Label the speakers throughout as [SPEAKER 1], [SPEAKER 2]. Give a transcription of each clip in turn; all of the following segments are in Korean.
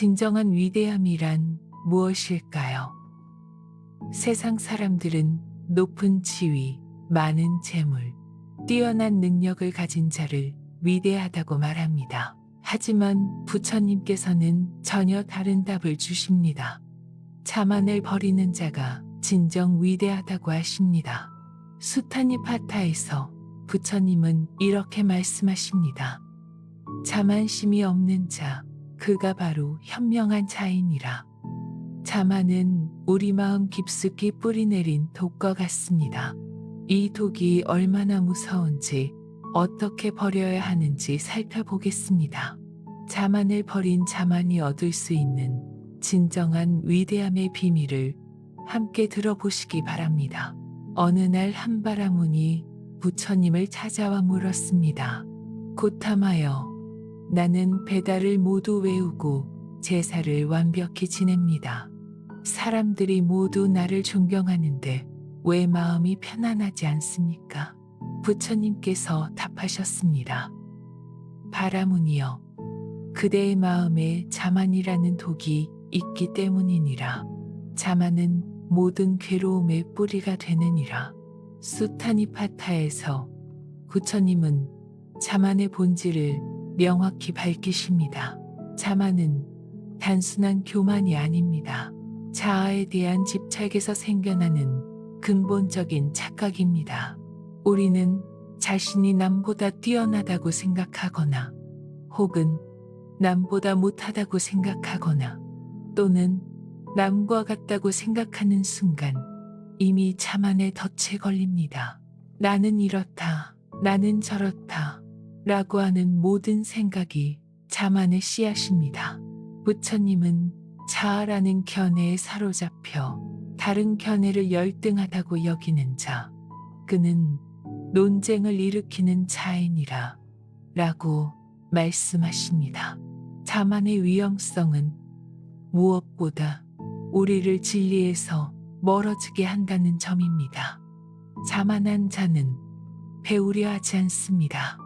[SPEAKER 1] 진정한 위대함이란 무엇일까요? 세상 사람들은 높은 지위, 많은 재물, 뛰어난 능력을 가진 자를 위대하다고 말합니다. 하지만 부처님께서는 전혀 다른 답을 주십니다. 자만을 버리는 자가 진정 위대하다고 하십니다. 수타니파타에서 부처님은 이렇게 말씀하십니다. 자만심이 없는 자, 그가 바로 현명한 자이니라. 자만은 우리 마음 깊숙이 뿌리내린 독과 같습니다. 이 독이 얼마나 무서운지, 어떻게 버려야 하는지 살펴보겠습니다. 자만을 버린 자만이 얻을 수 있는 진정한 위대함의 비밀을 함께 들어보시기 바랍니다. 어느 날 한바라문이 부처님을 찾아와 물었습니다. 고타마여, 나는 베다를 모두 외우고 제사를 완벽히 지냅니다. 사람들이 모두 나를 존경하는데 왜 마음이 편안하지 않습니까? 부처님께서 답하셨습니다. 바라문이여, 그대의 마음에 자만이라는 독이 있기 때문이니라. 자만은 모든 괴로움의 뿌리가 되느니라. 수타니파타에서 부처님은 자만의 본질을 명확히 밝히십니다. 자만은 단순한 교만이 아닙니다. 자아에 대한 집착에서 생겨나는 근본적인 착각입니다. 우리는 자신이 남보다 뛰어나다고 생각하거나 혹은 남보다 못하다고 생각하거나 또는 남과 같다고 생각하는 순간 이미 자만의 덫에 걸립니다. 나는 이렇다, 나는 저렇다 라고 하는 모든 생각이 자만의 씨앗입니다. 부처님은 자아라는 견해에 사로잡혀 다른 견해를 열등하다고 여기는 자, 그는 논쟁을 일으키는 자이니라 라고 말씀하십니다. 자만의 위험성은 무엇보다 우리를 진리에서 멀어지게 한다는 점입니다. 자만한 자는 배우려 하지 않습니다.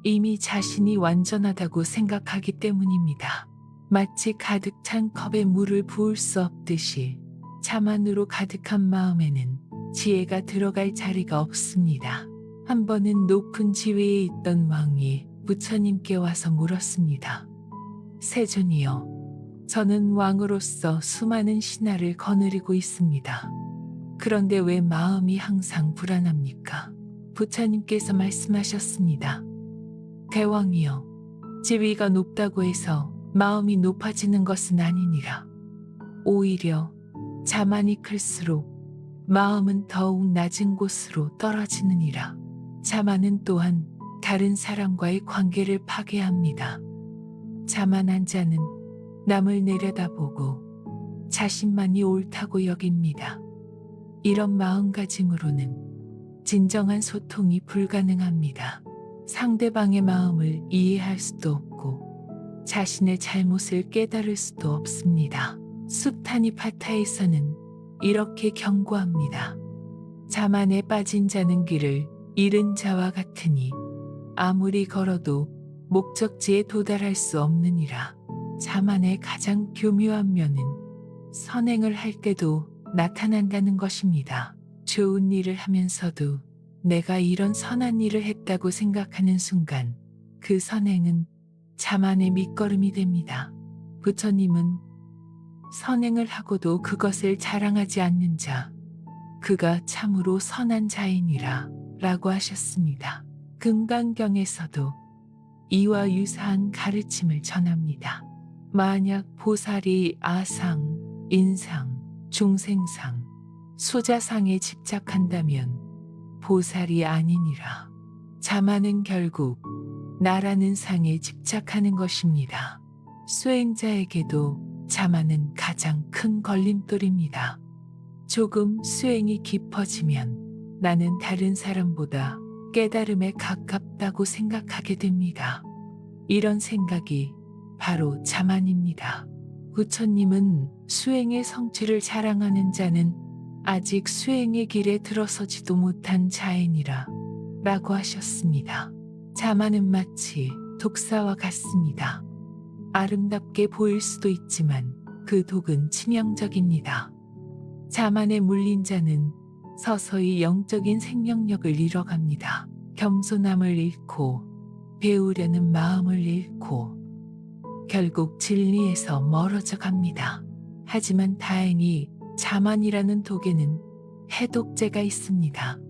[SPEAKER 1] 이미 자신이 완전하다고 생각하기 때문입니다. 마치 가득 찬 컵에 물을 부을 수 없듯이 자만으로 가득한 마음에는 지혜가 들어갈 자리가 없습니다. 한 번은 높은 지위에 있던 왕이 부처님께 와서 물었습니다. 세존이여, 저는 왕으로서 수많은 신하를 거느리고 있습니다. 그런데 왜 마음이 항상 불안합니까? 부처님께서 말씀하셨습니다. 대왕이여, 지위가 높다고 해서 마음이 높아지는 것은 아니니라. 오히려 자만이 클수록 마음은 더욱 낮은 곳으로 떨어지느니라. 자만은 또한 다른 사람과의 관계를 파괴합니다. 자만한 자는 남을 내려다보고 자신만이 옳다고 여깁니다. 이런 마음가짐으로는 진정한 소통이 불가능합니다. 상대방의 마음을 이해할 수도 없고 자신의 잘못을 깨달을 수도 없습니다. 수타니파타에서는 이렇게 경고합니다. 자만에 빠진 자는 길을 잃은 자와 같으니 아무리 걸어도 목적지에 도달할 수 없느니라. 자만의 가장 교묘한 면은 선행을 할 때도 나타난다는 것입니다. 좋은 일을 하면서도 내가 이런 선한 일을 했다고 생각하는 순간 그 선행은 자만의 밑거름이 됩니다. 부처님은 선행을 하고도 그것을 자랑하지 않는 자, 그가 참으로 선한 자이니라 라고 하셨습니다. 금강경에서도 이와 유사한 가르침을 전합니다. 만약 보살이 아상, 인상, 중생상, 수자상에 집착한다면 보살이 아니니라. 자만은 결국 나라는 상에 집착하는 것입니다. 수행자에게도 자만은 가장 큰 걸림돌입니다. 조금 수행이 깊어지면 나는 다른 사람보다 깨달음에 가깝다고 생각하게 됩니다. 이런 생각이 바로 자만입니다. 부처님은 수행의 성취를 자랑하는 자는 아직 수행의 길에 들어서지도 못한 자이니라 라고 하셨습니다. 자만은 마치 독사와 같습니다. 아름답게 보일 수도 있지만 그 독은 치명적입니다. 자만에 물린 자는 서서히 영적인 생명력을 잃어갑니다. 겸손함을 잃고 배우려는 마음을 잃고 결국 진리에서 멀어져 갑니다. 하지만 다행히 자만이라는 독에는 해독제가 있습니다.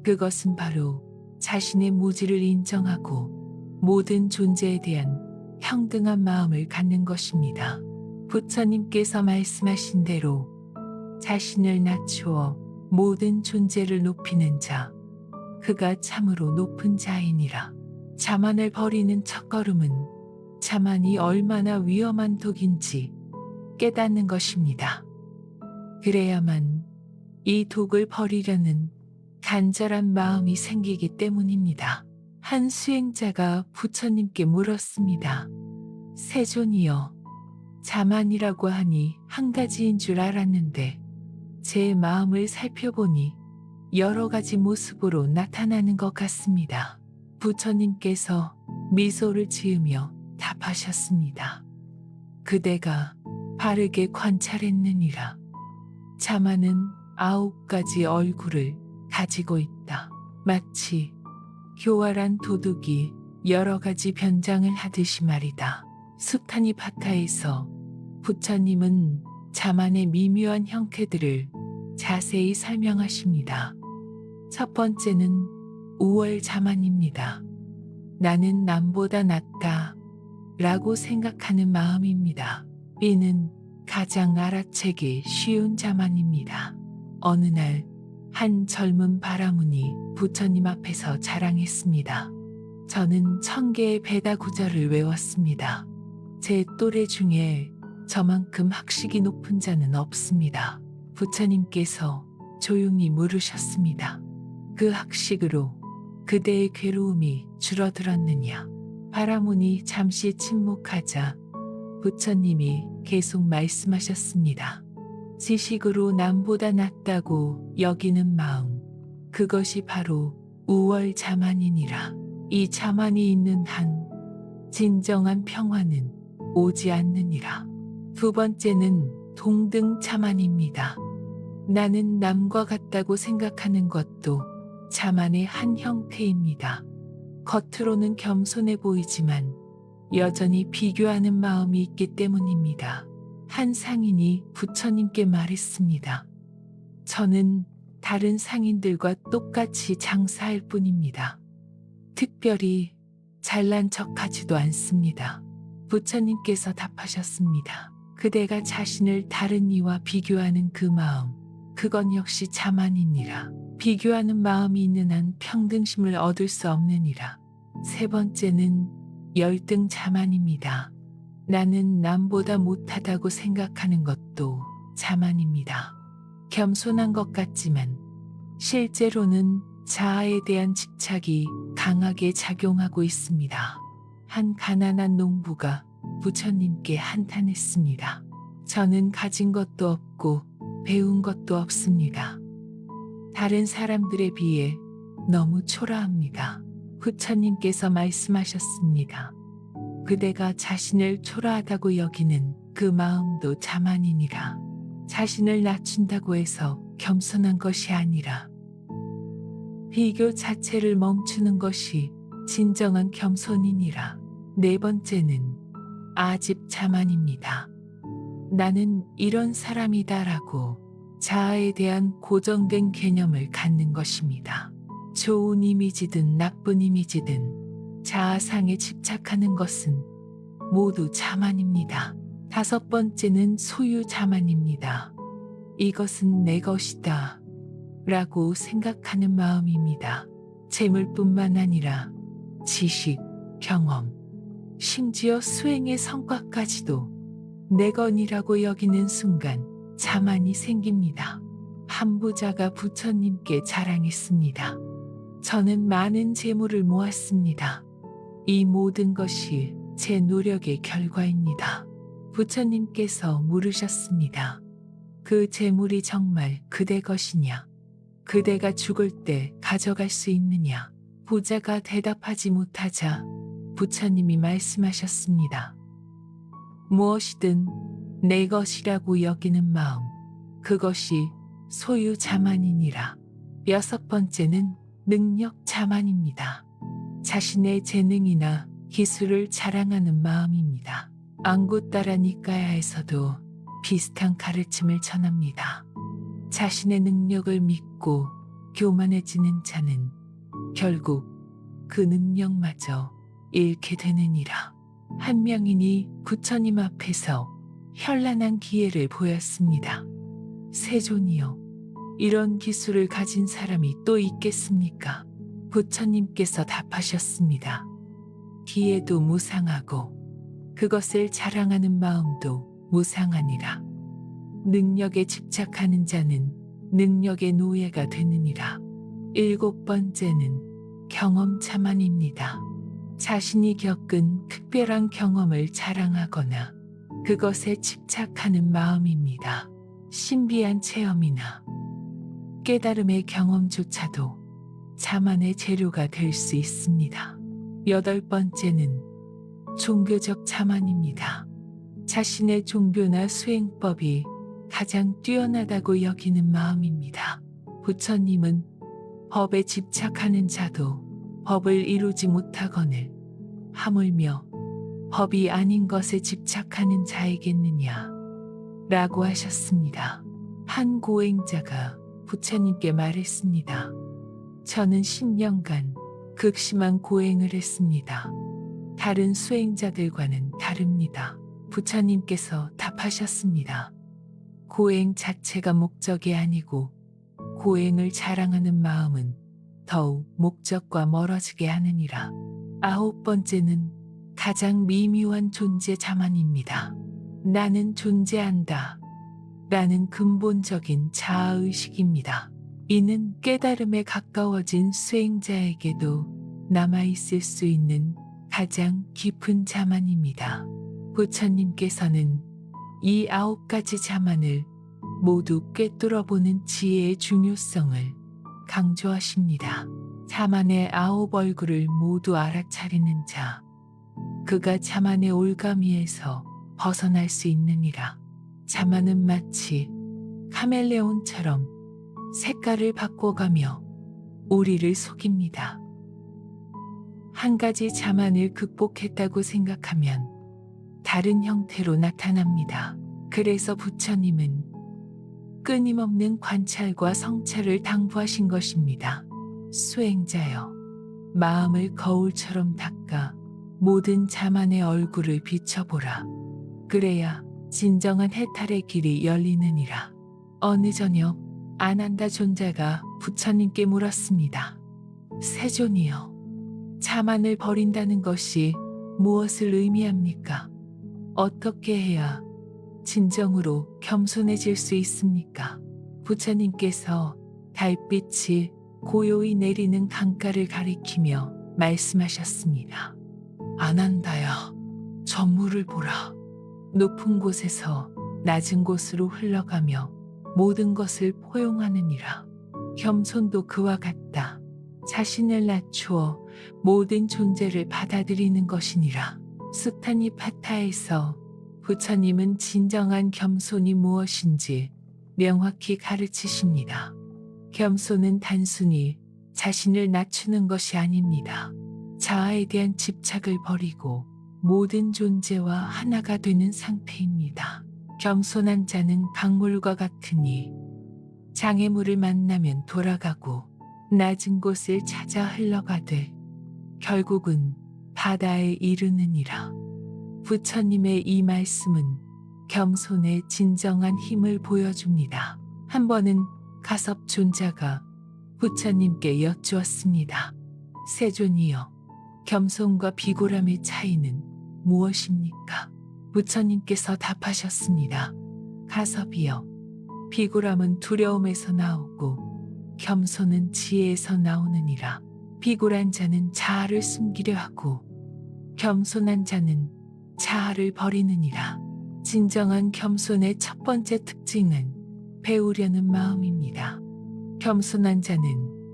[SPEAKER 1] 그것은 바로 자신의 무지를 인정하고 모든 존재에 대한 평등한 마음을 갖는 것입니다. 부처님께서 말씀하신 대로 자신을 낮추어 모든 존재를 높이는 자, 그가 참으로 높은 자이니라. 자만을 버리는 첫걸음은 자만이 얼마나 위험한 독인지 깨닫는 것입니다. 그래야만 이 독을 버리려는 간절한 마음이 생기기 때문입니다. 한 수행자가 부처님께 물었습니다. 세존이여, 자만이라고 하니 한 가지인 줄 알았는데 제 마음을 살펴보니 여러 가지 모습으로 나타나는 것 같습니다. 부처님께서 미소를 지으며 답하셨습니다. 그대가 바르게 관찰했느니라. 자만은 9가지 얼굴을 가지고 있다. 마치 교활한 도둑이 여러 가지 변장을 하듯이 말이다. 수타니 바타에서 부처님은 자만의 미묘한 형태들을 자세히 설명하십니다. 첫 번째는 우월자만입니다. 나는 남보다 낫다 라고 생각하는 마음입니다. B는 가장 알아채기 쉬운 자만입니다. 어느 날 한 젊은 바라문이 부처님 앞에서 자랑했습니다. 저는 1000개의 베다 구절을 외웠습니다. 제 또래 중에 저만큼 학식이 높은 자는 없습니다. 부처님께서 조용히 물으셨습니다. 그 학식으로 그대의 괴로움이 줄어들었느냐? 바라문이 잠시 침묵하자 부처님이 계속 말씀하셨습니다. 지식으로 남보다 낫다고 여기는 마음, 그것이 바로 우월자만이니라. 이 자만이 있는 한 진정한 평화는 오지 않느니라. 두 번째는 동등자만입니다. 나는 남과 같다고 생각하는 것도 자만의 한 형태입니다. 겉으로는 겸손해 보이지만 여전히 비교하는 마음이 있기 때문입니다. 한 상인이 부처님께 말했습니다. 저는 다른 상인들과 똑같이 장사할 뿐입니다. 특별히 잘난 척하지도 않습니다. 부처님께서 답하셨습니다. 그대가 자신을 다른 이와 비교하는 그 마음, 그건 역시 자만이니라. 비교하는 마음이 있는 한 평등심을 얻을 수 없느니라. 세 번째는 열등자만입니다. 나는 남보다 못하다고 생각하는 것도 자만입니다. 겸손한 것 같지만 실제로는 자아에 대한 집착이 강하게 작용하고 있습니다. 한 가난한 농부가 부처님께 한탄했습니다. 저는 가진 것도 없고 배운 것도 없습니다. 다른 사람들에 비해 너무 초라합니다. 부처님께서 말씀하셨습니다. 그대가 자신을 초라하다고 여기는 그 마음도 자만이니라. 자신을 낮춘다고 해서 겸손한 것이 아니라 비교 자체를 멈추는 것이 진정한 겸손이니라. 네 번째는 아집자만입니다. 나는 이런 사람이다라고 자아에 대한 고정된 개념을 갖는 것입니다. 좋은 이미지든 나쁜 이미지든 자아상에 집착하는 것은 모두 자만입니다. 다섯 번째는 소유자만입니다. 이것은 내 것이다 라고 생각하는 마음입니다. 재물뿐만 아니라 지식, 경험, 심지어 수행의 성과까지도 내 것이라고 여기는 순간 자만이 생깁니다. 한 부자가 부처님께 자랑했습니다. 저는 많은 재물을 모았습니다. 이 모든 것이 제 노력의 결과입니다. 부처님께서 물으셨습니다. 그 재물이 정말 그대 것이냐? 그대가 죽을 때 가져갈 수 있느냐? 부자가 대답하지 못하자 부처님이 말씀하셨습니다. 무엇이든 내 것이라고 여기는 마음, 그것이 소유 자만이니라. 6번째는 능력 자만입니다. 자신의 재능이나 기술을 자랑하는 마음입니다. 안구따라 니까야에서도 비슷한 가르침을 전합니다. 자신의 능력을 믿고 교만해지는 자는 결국 그 능력마저 잃게 되느니라. 한 명인이 부처님 앞에서 현란한 기회를 보였습니다. 세존이여, 이런 기술을 가진 사람이 또 있겠습니까? 부처님께서 답하셨습니다. 기회도 무상하고 그것을 자랑하는 마음도 무상하니라. 능력에 집착하는 자는 능력의 노예가 되느니라. 7번째는 경험 자만입니다. 자신이 겪은 특별한 경험을 자랑하거나 그것에 집착하는 마음입니다. 신비한 체험이나 깨달음의 경험조차도 자만의 재료가 될 수 있습니다. 8번째는 종교적 자만입니다. 자신의 종교나 수행법이 가장 뛰어나다고 여기는 마음입니다. 부처님은 법에 집착하는 자도 법을 이루지 못하거늘 하물며 법이 아닌 것에 집착하는 자이겠느냐 라고 하셨습니다. 한 고행자가 부처님께 말했습니다. 저는 10년간 극심한 고행을 했습니다. 다른 수행자들과는 다릅니다. 부처님께서 답하셨습니다. 고행 자체가 목적이 아니고 고행을 자랑하는 마음은 더욱 목적과 멀어지게 하느니라. 9번째는 가장 미묘한 존재 자만입니다. 나는 존재한다 라는 근본적인 자아의식입니다. 이는 깨달음에 가까워진 수행자에게도 남아있을 수 있는 가장 깊은 자만입니다. 부처님께서는 이 9가지 자만을 모두 꿰뚫어보는 지혜의 중요성을 강조하십니다. 자만의 9 얼굴을 모두 알아차리는 자, 그가 자만의 올가미에서 벗어날 수 있느니라. 자만은 마치 카멜레온처럼 색깔을 바꿔가며 우리를 속입니다. 한 가지 자만을 극복했다고 생각하면 다른 형태로 나타납니다. 그래서 부처님은 끊임없는 관찰과 성찰을 당부하신 것입니다. 수행자여, 마음을 거울처럼 닦아 모든 자만의 얼굴을 비춰보라. 그래야 진정한 해탈의 길이 열리느니라. 어느 저녁 아난다 존자가 부처님께 물었습니다. 세존이여, 자만을 버린다는 것이 무엇을 의미합니까? 어떻게 해야 진정으로 겸손해질 수 있습니까? 부처님께서 달빛이 고요히 내리는 강가를 가리키며 말씀하셨습니다. 아난다야, 저 물을 보라. 높은 곳에서 낮은 곳으로 흘러가며 모든 것을 포용하느니라. 겸손도 그와 같다. 자신을 낮추어 모든 존재를 받아들이는 것이니라. 수타니파타에서 부처님은 진정한 겸손이 무엇인지 명확히 가르치십니다. 겸손은 단순히 자신을 낮추는 것이 아닙니다. 자아에 대한 집착을 버리고 모든 존재와 하나가 되는 상태입니다. 겸손한 자는 강물과 같으니 장애물을 만나면 돌아가고 낮은 곳을 찾아 흘러가되 결국은 바다에 이르느니라. 부처님의 이 말씀은 겸손의 진정한 힘을 보여줍니다. 한 번은 가섭 존자가 부처님께 여쭈었습니다. 세존이여, 겸손과 비굴함의 차이는 무엇입니까? 부처님께서 답하셨습니다. 가섭이여, 비굴함은 두려움에서 나오고 겸손은 지혜에서 나오느니라. 비굴한 자는 자아를 숨기려 하고 겸손한 자는 자아를 버리느니라. 진정한 겸손의 첫 번째 특징은 배우려는 마음입니다. 겸손한 자는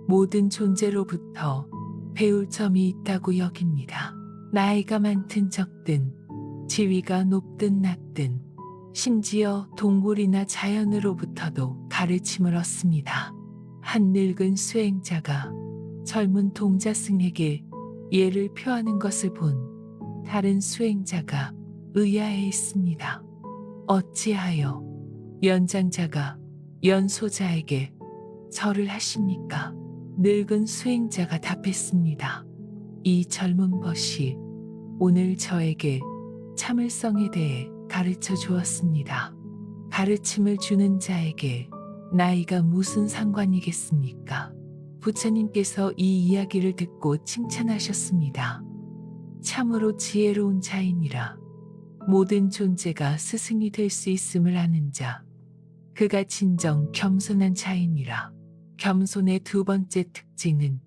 [SPEAKER 1] 모든 존재로부터 배울 점이 있다고 여깁니다. 나이가 많든 적든 지위가 높든 낮든 심지어 동물이나 자연으로부터도 가르침을 얻습니다. 한 늙은 수행자가 젊은 동자승에게 예를 표하는 것을 본 다른 수행자가 의아해했습니다. 어찌하여 연장자가 연소자에게 절을 하십니까? 늙은 수행자가 답했습니다. 이 젊은 벗이 오늘 저에게 참을성에 대해 가르쳐 주었습니다. 가르침을 주는 자에게 나이가 무슨 상관이겠습니까? 부처님께서 이 이야기를 듣고 칭찬하셨습니다. 참으로 지혜로운 자이니라. 모든 존재가 스승이 될 수 있음을 아는 자, 그가 진정 겸손한 자이니라. 겸손의 두 번째 특징은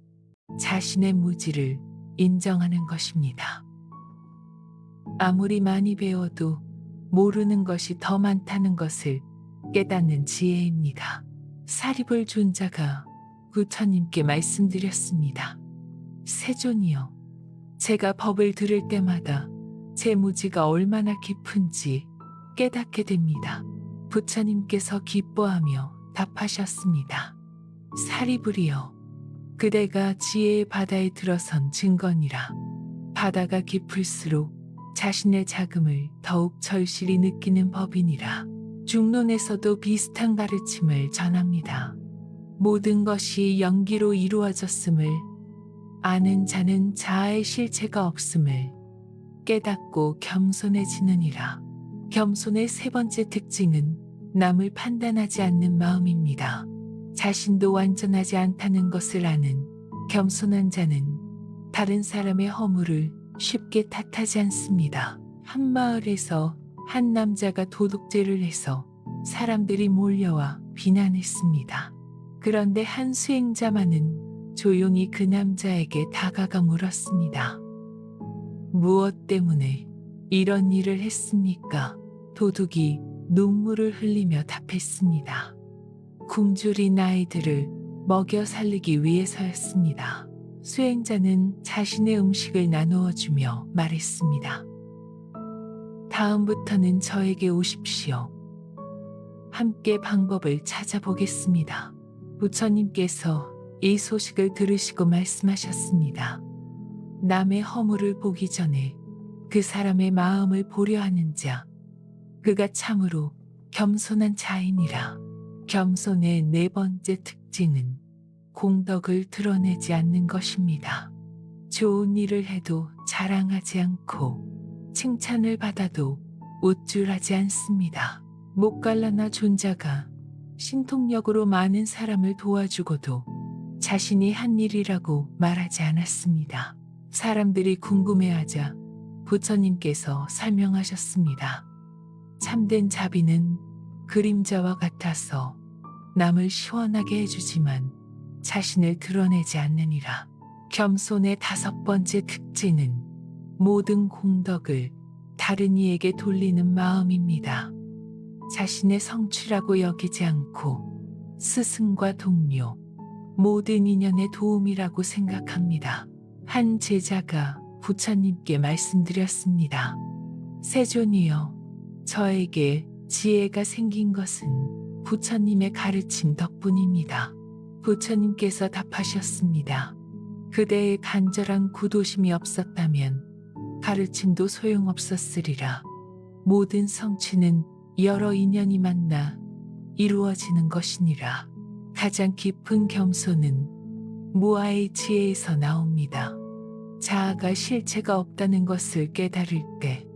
[SPEAKER 1] 자신의 무지를 인정하는 것입니다. 아무리 많이 배워도 모르는 것이 더 많다는 것을 깨닫는 지혜입니다. 사리불 존자가 부처님께 말씀드렸습니다. 세존이여, 제가 법을 들을 때마다 제 무지가 얼마나 깊은지 깨닫게 됩니다. 부처님께서 기뻐하며 답하셨습니다. 사리불이여, 그대가 지혜의 바다에 들어선 증거니라. 바다가 깊을수록 자신의 자금을 더욱 절실히 느끼는 법이니라. 중론에서도 비슷한 가르침을 전합니다. 모든 것이 연기로 이루어졌음을 아는 자는 자아의 실체가 없음을 깨닫고 겸손해지느니라. 겸손의 세 번째 특징은 남을 판단하지 않는 마음입니다. 자신도 완전하지 않다는 것을 아는 겸손한 자는 다른 사람의 허물을 쉽게 탓하지 않습니다. 한 마을에서 한 남자가 도둑질을 해서 사람들이 몰려와 비난했습니다. 그런데 한 수행자만은 조용히 그 남자에게 다가가 물었습니다. 무엇 때문에 이런 일을 했습니까? 도둑이 눈물을 흘리며 답했습니다. 굶주린 아이들을 먹여 살리기 위해서였습니다. 수행자는 자신의 음식을 나누어 주며 말했습니다. 다음부터는 저에게 오십시오. 함께 방법을 찾아보겠습니다. 부처님께서 이 소식을 들으시고 말씀하셨습니다. 남의 허물을 보기 전에 그 사람의 마음을 보려 하는 자, 그가 참으로 겸손한 자이니라. 겸손의 네 번째 특징은 공덕을 드러내지 않는 것입니다. 좋은 일을 해도 자랑하지 않고 칭찬을 받아도 우쭐하지 않습니다. 목갈라나 존자가 신통력으로 많은 사람을 도와주고도 자신이 한 일이라고 말하지 않았습니다. 사람들이 궁금해하자 부처님께서 설명하셨습니다. 참된 자비는 그림자와 같아서 남을 시원하게 해주지만 자신을 드러내지 않느니라. 겸손의 다섯 번째 특징은 모든 공덕을 다른 이에게 돌리는 마음입니다. 자신의 성취라고 여기지 않고 스승과 동료, 모든 인연의 도움이라고 생각합니다. 한 제자가 부처님께 말씀드렸습니다. 세존이여, 저에게 지혜가 생긴 것은 부처님의 가르침 덕분입니다. 부처님께서 답하셨습니다. 그대의 간절한 구도심이 없었다면 가르침도 소용없었으리라. 모든 성취는 여러 인연이 만나 이루어지는 것이니라. 가장 깊은 겸손은 무아의 지혜에서 나옵니다. 자아가 실체가 없다는 것을 깨달을 때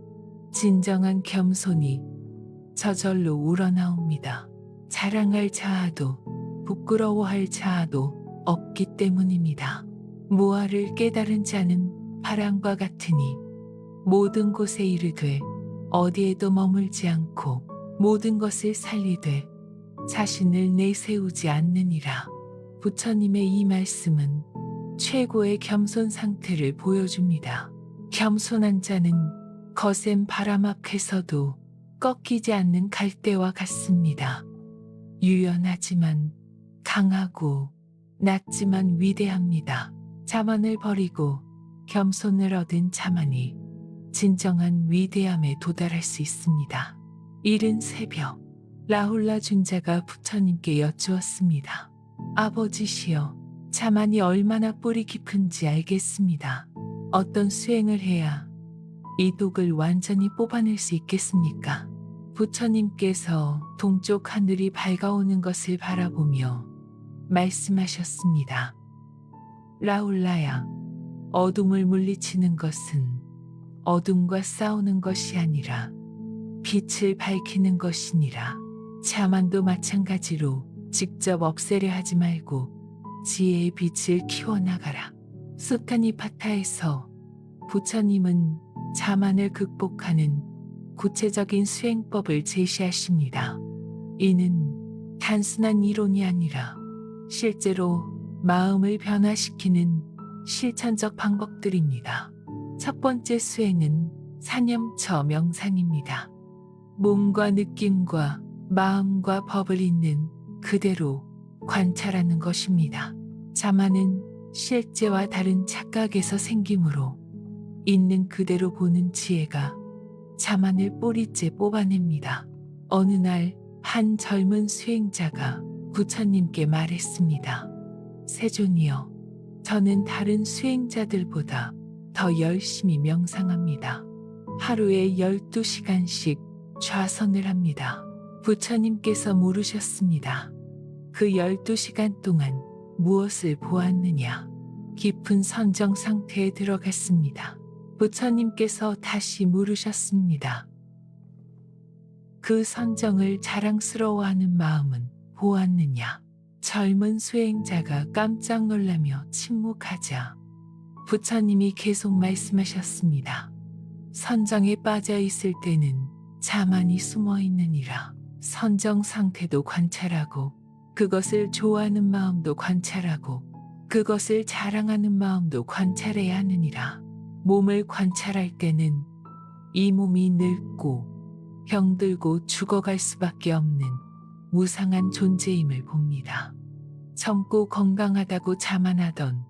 [SPEAKER 1] 진정한 겸손이 저절로 우러나옵니다. 자랑할 자아도 부끄러워할 자아도 없기 때문입니다. 무아를 깨달은 자는 바람과 같으니 모든 곳에 이르되 어디에도 머물지 않고 모든 것을 살리되 자신을 내세우지 않느니라. 부처님의 이 말씀은 최고의 겸손 상태를 보여줍니다. 겸손한 자는 거센 바람 앞에서도 꺾이지 않는 갈대와 같습니다. 유연하지만 강하고 낮지만 위대합니다. 자만을 버리고 겸손을 얻은 자만이 진정한 위대함에 도달할 수 있습니다. 이른 새벽, 라훌라 존자가 부처님께 여쭈었습니다. 아버지시여, 자만이 얼마나 뿌리 깊은지 알겠습니다. 어떤 수행을 해야 이 독을 완전히 뽑아낼 수 있겠습니까? 부처님께서 동쪽 하늘이 밝아오는 것을 바라보며 말씀하셨습니다. 라훌라야, 어둠을 물리치는 것은 어둠과 싸우는 것이 아니라 빛을 밝히는 것이니라. 자만도 마찬가지로 직접 없애려 하지 말고 지혜의 빛을 키워나가라. 수타니파타에서 부처님은 자만을 극복하는 구체적인 수행법을 제시하십니다. 이는 단순한 이론이 아니라 실제로 마음을 변화시키는 실천적 방법들입니다. 첫 번째 수행은 사념처 명상입니다. 몸과 느낌과 마음과 법을 있는 그대로 관찰하는 것입니다. 자만은 실제와 다른 착각에서 생기므로 있는 그대로 보는 지혜가 자만을 뿌리째 뽑아냅니다. 어느 날 한 젊은 수행자가 부처님께 말했습니다. 세존이여, 저는 다른 수행자들보다 더 열심히 명상합니다. 하루에 12시간씩 좌선을 합니다. 부처님께서 물으셨습니다. 그 12시간 동안 무엇을 보았느냐? 깊은 선정 상태에 들어갔습니다. 부처님께서 다시 물으셨습니다. 그 선정을 자랑스러워하는 마음은 보았느냐? 젊은 수행자가 깜짝 놀라며 침묵하자 부처님이 계속 말씀하셨습니다. 선정에 빠져 있을 때는 자만이 숨어 있느니라. 선정 상태도 관찰하고 그것을 좋아하는 마음도 관찰하고 그것을 자랑하는 마음도 관찰해야 하느니라. 몸을 관찰할 때는 이 몸이 늙고 병들고 죽어갈 수밖에 없는 무상한 존재임을 봅니다. 젊고 건강하다고 자만하던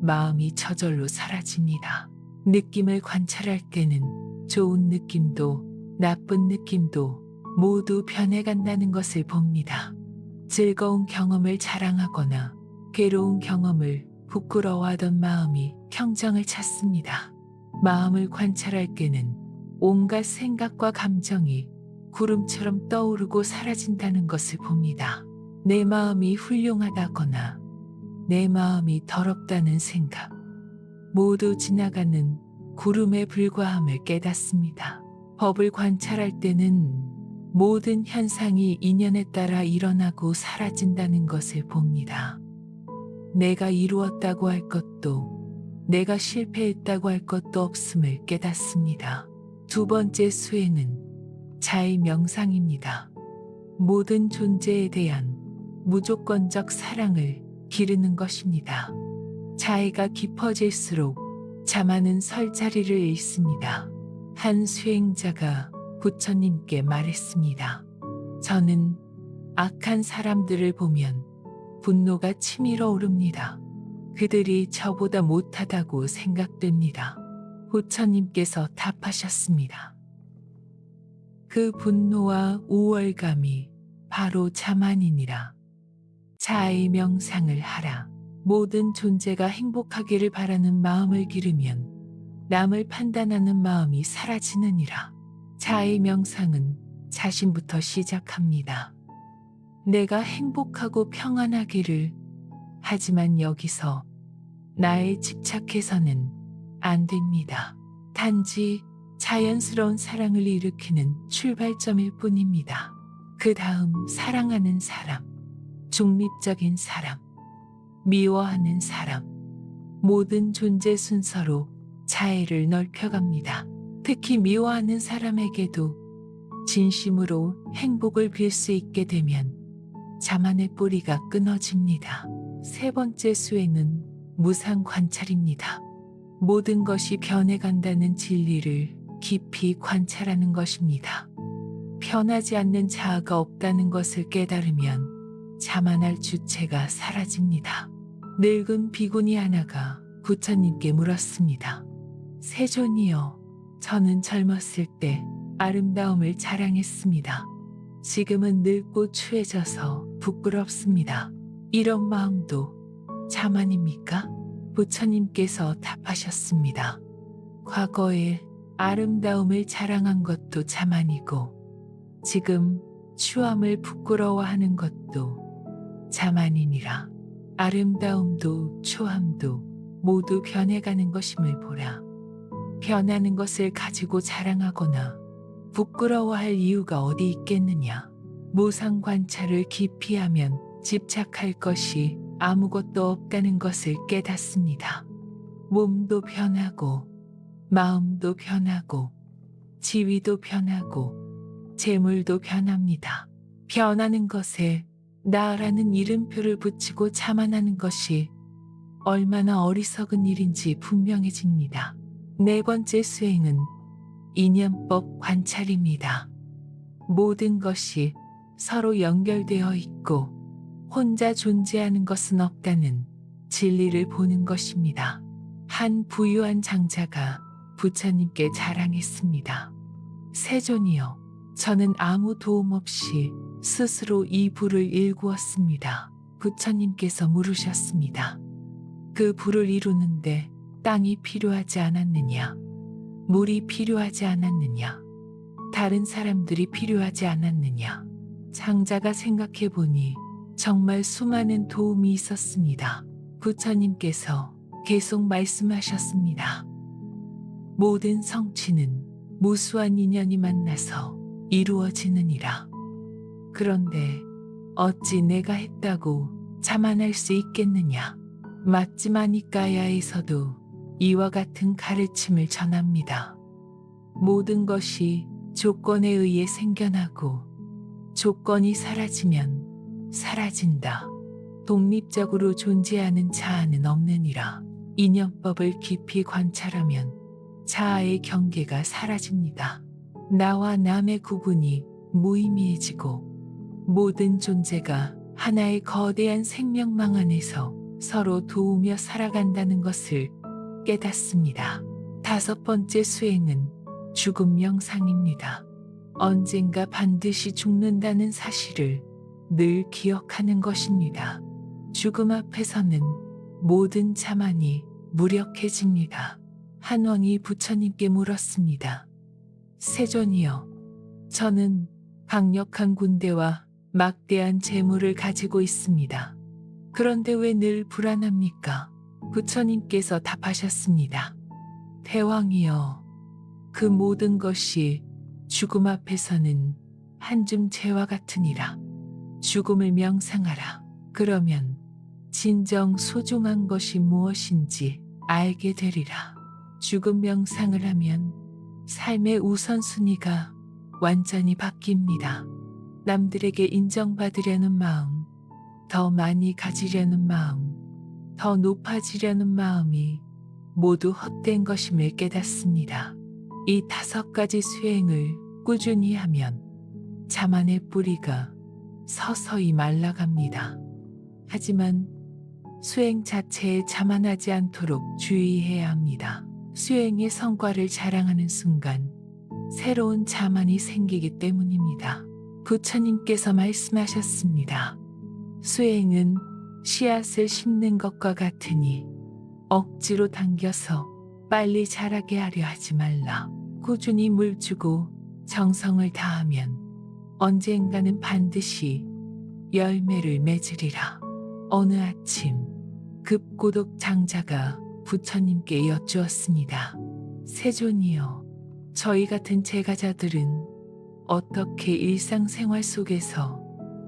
[SPEAKER 1] 마음이 저절로 사라집니다. 느낌을 관찰할 때는 좋은 느낌도 나쁜 느낌도 모두 변해간다는 것을 봅니다. 즐거운 경험을 자랑하거나 괴로운 경험을 부끄러워하던 마음이 평정을 찾습니다. 마음을 관찰할 때는 온갖 생각과 감정이 구름처럼 떠오르고 사라진다는 것을 봅니다. 내 마음이 훌륭하다거나 내 마음이 더럽다는 생각, 모두 지나가는 구름에 불과함을 깨닫습니다. 법을 관찰할 때는 모든 현상이 인연에 따라 일어나고 사라진다는 것을 봅니다. 내가 이루었다고 할 것도 내가 실패했다고 할 것도 없음을 깨닫습니다. 두 번째 수행은 자의 명상입니다. 모든 존재에 대한 무조건적 사랑을 기르는 것입니다. 자애가 깊어질수록 자만은 설 자리를 잃습니다. 한 수행자가 부처님께 말했습니다. 저는 악한 사람들을 보면 분노가 치밀어 오릅니다. 그들이 저보다 못하다고 생각됩니다. 부처님께서 답하셨습니다. 그 분노와 우월감이 바로 자만이니라. 자의 명상을 하라. 모든 존재가 행복하기를 바라는 마음을 기르면 남을 판단하는 마음이 사라지느니라. 자의 명상은 자신부터 시작합니다. 내가 행복하고 평안하기를, 하지만 여기서 나에 집착해서는 안 됩니다. 단지 자연스러운 사랑을 일으키는 출발점일 뿐입니다. 그 다음 사랑하는 사람, 중립적인 사람, 미워하는 사람, 모든 존재 순서로 자애를 넓혀갑니다. 특히 미워하는 사람에게도 진심으로 행복을 빌 수 있게 되면 자만의 뿌리가 끊어집니다. 세 번째 수행은 무상 관찰입니다. 모든 것이 변해간다는 진리를 깊이 관찰하는 것입니다. 변하지 않는 자아가 없다는 것을 깨달으면 자만할 주체가 사라집니다. 늙은 비구니 하나가 부처님께 물었습니다. 세존이여, 저는 젊었을 때 아름다움을 자랑했습니다. 지금은 늙고 추해져서 부끄럽습니다. 이런 마음도 자만입니까? 부처님께서 답하셨습니다. 과거에 아름다움을 자랑한 것도 자만이고 지금 추함을 부끄러워하는 것도 자만이니라. 아름다움도 추함도 모두 변해가는 것임을 보라. 변하는 것을 가지고 자랑하거나 부끄러워할 이유가 어디 있겠느냐. 무상 관찰을 깊이 하면 집착할 것이 아무것도 없다는 것을 깨닫습니다. 몸도 변하고 마음도 변하고 지위도 변하고 재물도 변합니다. 변하는 것에 나라는 이름표를 붙이고 자만하는 것이 얼마나 어리석은 일인지 분명해집니다. 네 번째 수행은 인연법 관찰입니다. 모든 것이 서로 연결되어 있고 혼자 존재하는 것은 없다는 진리를 보는 것입니다. 한 부유한 장자가 부처님께 자랑했습니다. 세존이여, 저는 아무 도움 없이 스스로 이 불을 일구었습니다. 부처님께서 물으셨습니다. 그 불을 이루는데 땅이 필요하지 않았느냐? 물이 필요하지 않았느냐? 다른 사람들이 필요하지 않았느냐? 장자가 생각해 보니 정말 수많은 도움이 있었습니다. 부처님께서 계속 말씀하셨습니다. 모든 성취는 무수한 인연이 만나서 이루어지느니라. 그런데 어찌 내가 했다고 자만할 수 있겠느냐? 맞지마니까야에서도 이와 같은 가르침을 전합니다. 모든 것이 조건에 의해 생겨나고 조건이 사라지면 사라진다. 독립적으로 존재하는 자아는 없느니라. 인연법을 깊이 관찰하면 자아의 경계가 사라집니다. 나와 남의 구분이 무의미해지고 모든 존재가 하나의 거대한 생명망 안에서 서로 도우며 살아간다는 것을 깨닫습니다. 다섯 번째 수행은 죽음 명상입니다. 언젠가 반드시 죽는다는 사실을 늘 기억하는 것입니다. 죽음 앞에서는 모든 자만이 무력해집니다. 한 왕이 부처님께 물었습니다. 세존이여, 저는 강력한 군대와 막대한 재물을 가지고 있습니다. 그런데 왜 늘 불안합니까? 부처님께서 답하셨습니다. 대왕이여, 그 모든 것이 죽음 앞에서는 한 줌 재와 같으니라. 죽음을 명상하라. 그러면 진정 소중한 것이 무엇인지 알게 되리라. 죽음 명상을 하면 삶의 우선순위가 완전히 바뀝니다. 남들에게 인정받으려는 마음, 더 많이 가지려는 마음, 더 높아지려는 마음이 모두 헛된 것임을 깨닫습니다. 이 다섯 가지 수행을 꾸준히 하면 자만의 뿌리가 서서히 말라갑니다. 하지만 수행 자체에 자만하지 않도록 주의해야 합니다. 수행의 성과를 자랑하는 순간 새로운 자만이 생기기 때문입니다. 부처님께서 말씀하셨습니다. 수행은 씨앗을 심는 것과 같으니 억지로 당겨서 빨리 자라게 하려 하지 말라. 꾸준히 물 주고 정성을 다하면 언젠가는 반드시 열매를 맺으리라. 어느 아침 급고독 장자가 부처님께 여쭈었습니다. 세존이여, 저희 같은 제가자들은 어떻게 일상생활 속에서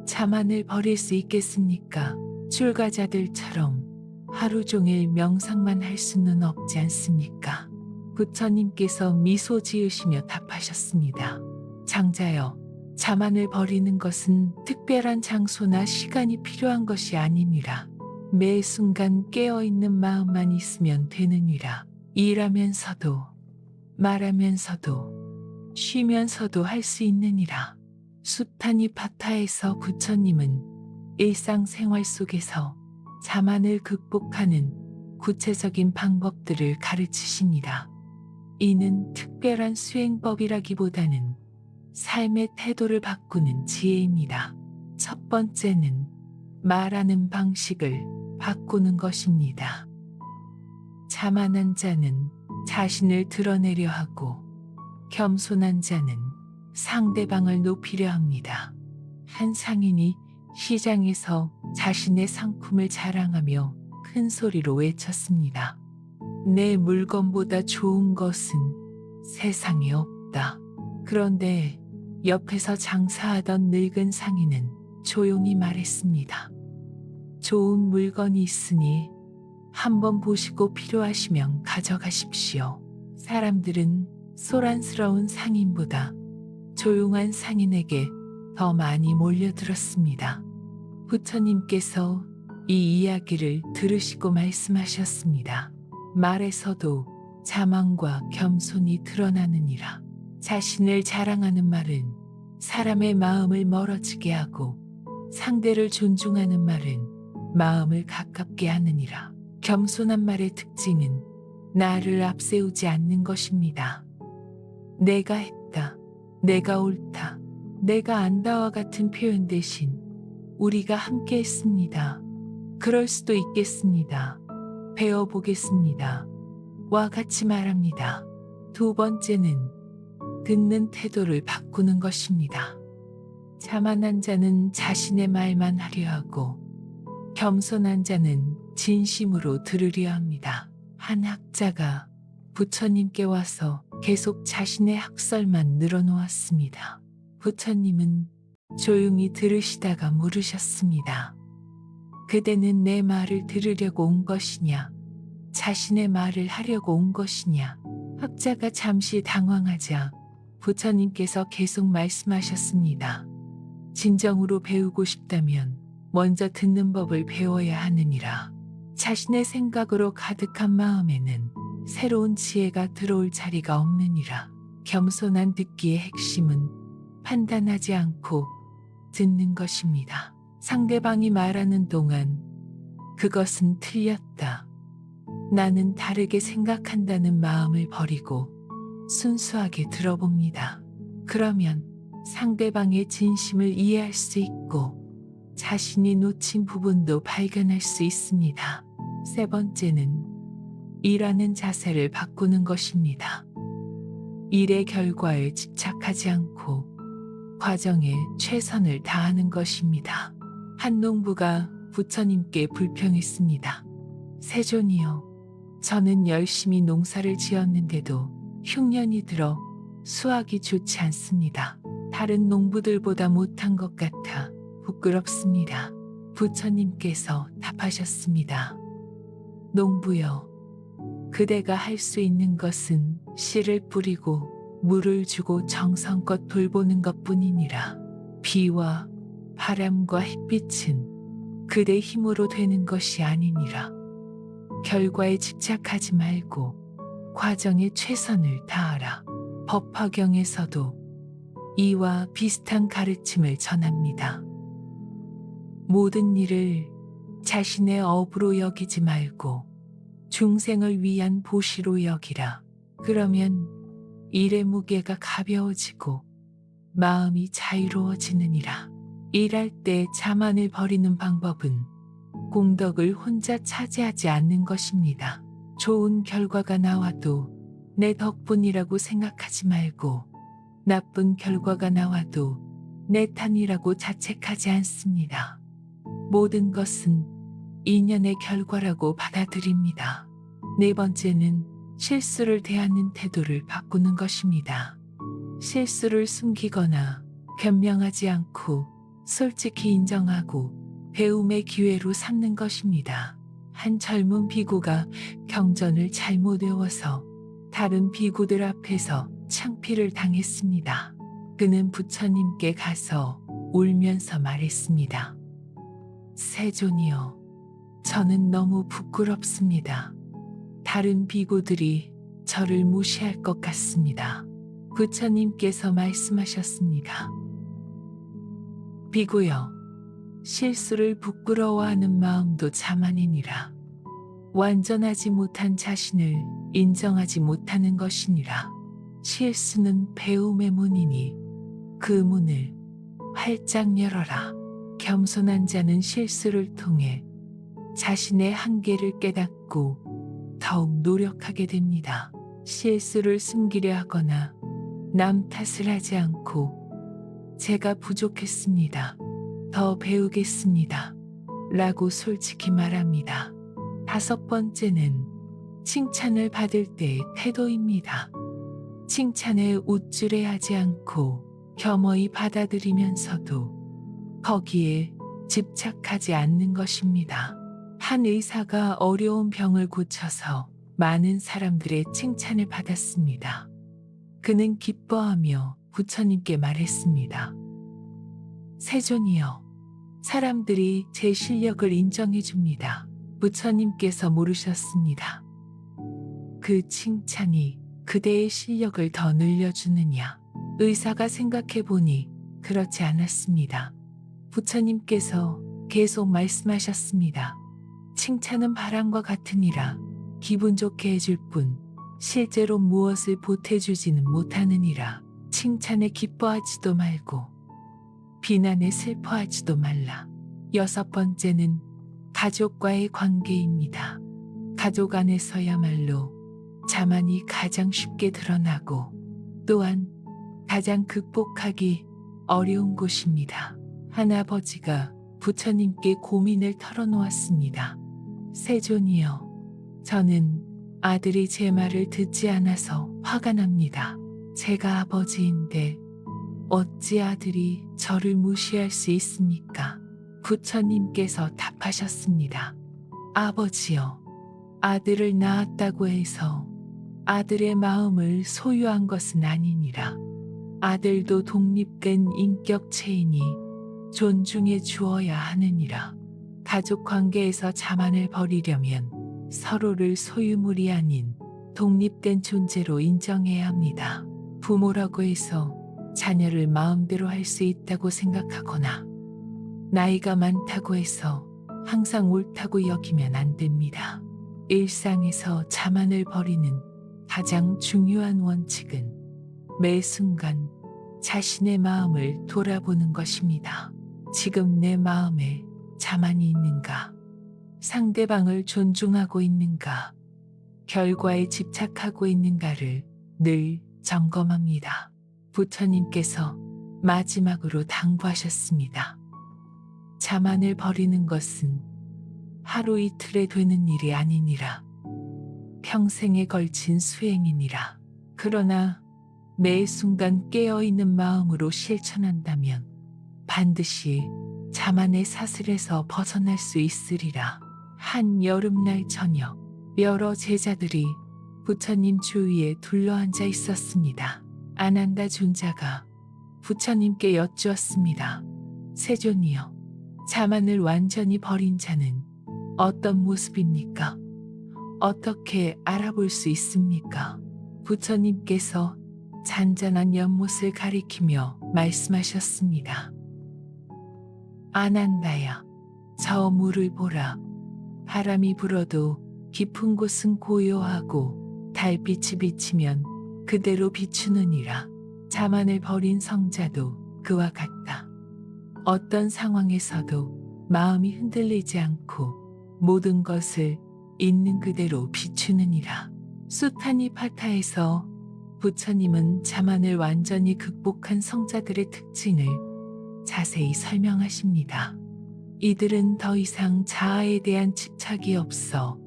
[SPEAKER 1] 자만을 버릴 수 있겠습니까? 출가자들처럼 하루 종일 명상만 할 수는 없지 않습니까? 부처님께서 미소 지으시며 답하셨습니다. 장자여, 자만을 버리는 것은 특별한 장소나 시간이 필요한 것이 아니니라. 매 순간 깨어있는 마음만 있으면 되느니라. 일하면서도 말하면서도 쉬면서도 할 수 있느니라. 숱한 이 바타에서 부처님은 일상생활 속에서 자만을 극복하는 구체적인 방법들을 가르치십니다. 이는 특별한 수행법이라기보다는 삶의 태도를 바꾸는 지혜입니다. 첫 번째는 말하는 방식을 바꾸는 것입니다. 자만한 자는 자신을 드러내려 하고 겸손한 자는 상대방을 높이려 합니다. 한 상인이 시장에서 자신의 상품을 자랑하며 큰 소리로 외쳤습니다. 내 물건보다 좋은 것은 세상에 없다. 그런데 옆에서 장사하던 늙은 상인은 조용히 말했습니다. 좋은 물건이 있으니 한번 보시고 필요하시면 가져가십시오. 사람들은 소란스러운 상인보다 조용한 상인에게 더 많이 몰려들었습니다. 부처님께서 이 이야기를 들으시고 말씀하셨습니다. 말에서도 자만과 겸손이 드러나느니라. 자신을 자랑하는 말은 사람의 마음을 멀어지게 하고 상대를 존중하는 말은 마음을 가깝게 하느니라. 겸손한 말의 특징은 나를 앞세우지 않는 것입니다. 내가 했다, 내가 옳다, 내가 안다와 같은 표현 대신 우리가 함께 했습니다. 그럴 수도 있겠습니다. 배워보겠습니다. 와 같이 말합니다. 두 번째는 듣는 태도를 바꾸는 것입니다. 자만한 자는 자신의 말만 하려 하고 겸손한 자는 진심으로 들으려 합니다. 한 학자가 부처님께 와서 계속 자신의 학설만 늘어놓았습니다. 부처님은 조용히 들으시다가 물으셨습니다. 그대는 내 말을 들으려고 온 것이냐? 자신의 말을 하려고 온 것이냐? 학자가 잠시 당황하자 부처님께서 계속 말씀하셨습니다. 진정으로 배우고 싶다면 먼저 듣는 법을 배워야 하느니라. 자신의 생각으로 가득한 마음에는 새로운 지혜가 들어올 자리가 없느니라. 겸손한 듣기의 핵심은 판단하지 않고 듣는 것입니다. 상대방이 말하는 동안 그것은 틀렸다, 나는 다르게 생각한다는 마음을 버리고 순수하게 들어봅니다. 그러면 상대방의 진심을 이해할 수 있고 자신이 놓친 부분도 발견할 수 있습니다. 세 번째는 일하는 자세를 바꾸는 것입니다. 일의 결과에 집착하지 않고 과정에 최선을 다하는 것입니다. 한 농부가 부처님께 불평했습니다. 세존이여, 저는 열심히 농사를 지었는데도 흉년이 들어 수확이 좋지 않습니다. 다른 농부들보다 못한 것 같아 부끄럽습니다. 부처님께서 답하셨습니다. 농부여, 그대가 할 수 있는 것은 씨를 뿌리고 물을 주고 정성껏 돌보는 것뿐이니라. 비와 바람과 햇빛은 그대 힘으로 되는 것이 아니니라. 결과에 집착하지 말고 과정에 최선을 다하라. 법화경에서도 이와 비슷한 가르침을 전합니다. 모든 일을 자신의 업으로 여기지 말고 중생을 위한 보시로 여기라. 그러면 일의 무게가 가벼워지고 마음이 자유로워지느니라. 일할 때 자만을 버리는 방법은 공덕을 혼자 차지하지 않는 것입니다. 좋은 결과가 나와도 내 덕분이라고 생각하지 말고 나쁜 결과가 나와도 내 탓이라고 자책하지 않습니다. 모든 것은 인연의 결과라고 받아들입니다. 네 번째는 실수를 대하는 태도를 바꾸는 것입니다. 실수를 숨기거나 변명하지 않고 솔직히 인정하고 배움의 기회로 삼는 것입니다. 한 젊은 비구가 경전을 잘못 외워서 다른 비구들 앞에서 창피를 당했습니다. 그는 부처님께 가서 울면서 말했습니다. 세존이여, 저는 너무 부끄럽습니다. 다른 비구들이 저를 무시할 것 같습니다. 부처님께서 말씀하셨습니다. 비구여, 실수를 부끄러워하는 마음도 자만이니라. 완전하지 못한 자신을 인정하지 못하는 것이니라. 실수는 배움의 문이니 그 문을 활짝 열어라. 겸손한 자는 실수를 통해 자신의 한계를 깨닫고 더욱 노력하게 됩니다. 실수를 숨기려 하거나 남 탓을 하지 않고 제가 부족했습니다. 더 배우겠습니다. 라고 솔직히 말합니다. 5번째는 칭찬을 받을 때의 태도입니다. 칭찬에 우쭐해하지 않고 겸허히 받아들이면서도 거기에 집착하지 않는 것입니다. 한 의사가 어려운 병을 고쳐서 많은 사람들의 칭찬을 받았습니다. 그는 기뻐하며 부처님께 말했습니다. 세존이여, 사람들이 제 실력을 인정해 줍니다. 부처님께서 물으셨습니다. 그 칭찬이 그대의 실력을 더 늘려주느냐? 의사가 생각해 보니 그렇지 않았습니다. 부처님께서 계속 말씀하셨습니다. 칭찬은 바람과 같으니라. 기분 좋게 해줄 뿐 실제로 무엇을 보태주지는 못하느니라. 칭찬에 기뻐하지도 말고 비난에 슬퍼하지도 말라. 6번째는 가족과의 관계입니다. 가족 안에서야말로 자만이 가장 쉽게 드러나고 또한 가장 극복하기 어려운 곳입니다. 한 아버지가 부처님께 고민을 털어놓았습니다. 세존이여, 저는 아들이 제 말을 듣지 않아서 화가 납니다. 제가 아버지인데 어찌 아들이 저를 무시할 수 있습니까? 부처님께서 답하셨습니다. 아버지여, 아들을 낳았다고 해서 아들의 마음을 소유한 것은 아니니라. 아들도 독립된 인격체이니 존중해 주어야 하느니라. 가족 관계에서 자만을 버리려면 서로를 소유물이 아닌 독립된 존재로 인정해야 합니다. 부모라고 해서 자녀를 마음대로 할 수 있다고 생각하거나 나이가 많다고 해서 항상 옳다고 여기면 안 됩니다. 일상에서 자만을 버리는 가장 중요한 원칙은 매 순간 자신의 마음을 돌아보는 것입니다. 지금 내 마음에 자만이 있는가? 상대방을 존중하고 있는가? 결과에 집착하고 있는가를 늘 점검합니다. 부처님께서 마지막으로 당부하셨습니다. 자만을 버리는 것은 하루 이틀에 되는 일이 아니니라. 평생에 걸친 수행이니라. 그러나 매 순간 깨어있는 마음으로 실천한다면 반드시 자만의 사슬에서 벗어날 수 있으리라. 한 여름날 저녁, 여러 제자들이 부처님 주위에 둘러앉아 있었습니다. 아난다 존자가 부처님께 여쭈었습니다. 세존이여, 자만을 완전히 버린 자는 어떤 모습입니까? 어떻게 알아볼 수 있습니까? 부처님께서 잔잔한 연못을 가리키며 말씀하셨습니다. 아난다야, 저 물을 보라. 바람이 불어도 깊은 곳은 고요하고 달빛이 비치면 그대로 비추느니라. 자만을 버린 성자도 그와 같다. 어떤 상황에서도 마음이 흔들리지 않고 모든 것을 있는 그대로 비추느니라. 수타니파타에서 부처님은 자만을 완전히 극복한 성자들의 특징을 자세히 설명하십니다. 이들은 더 이상 자아에 대한 집착이 없어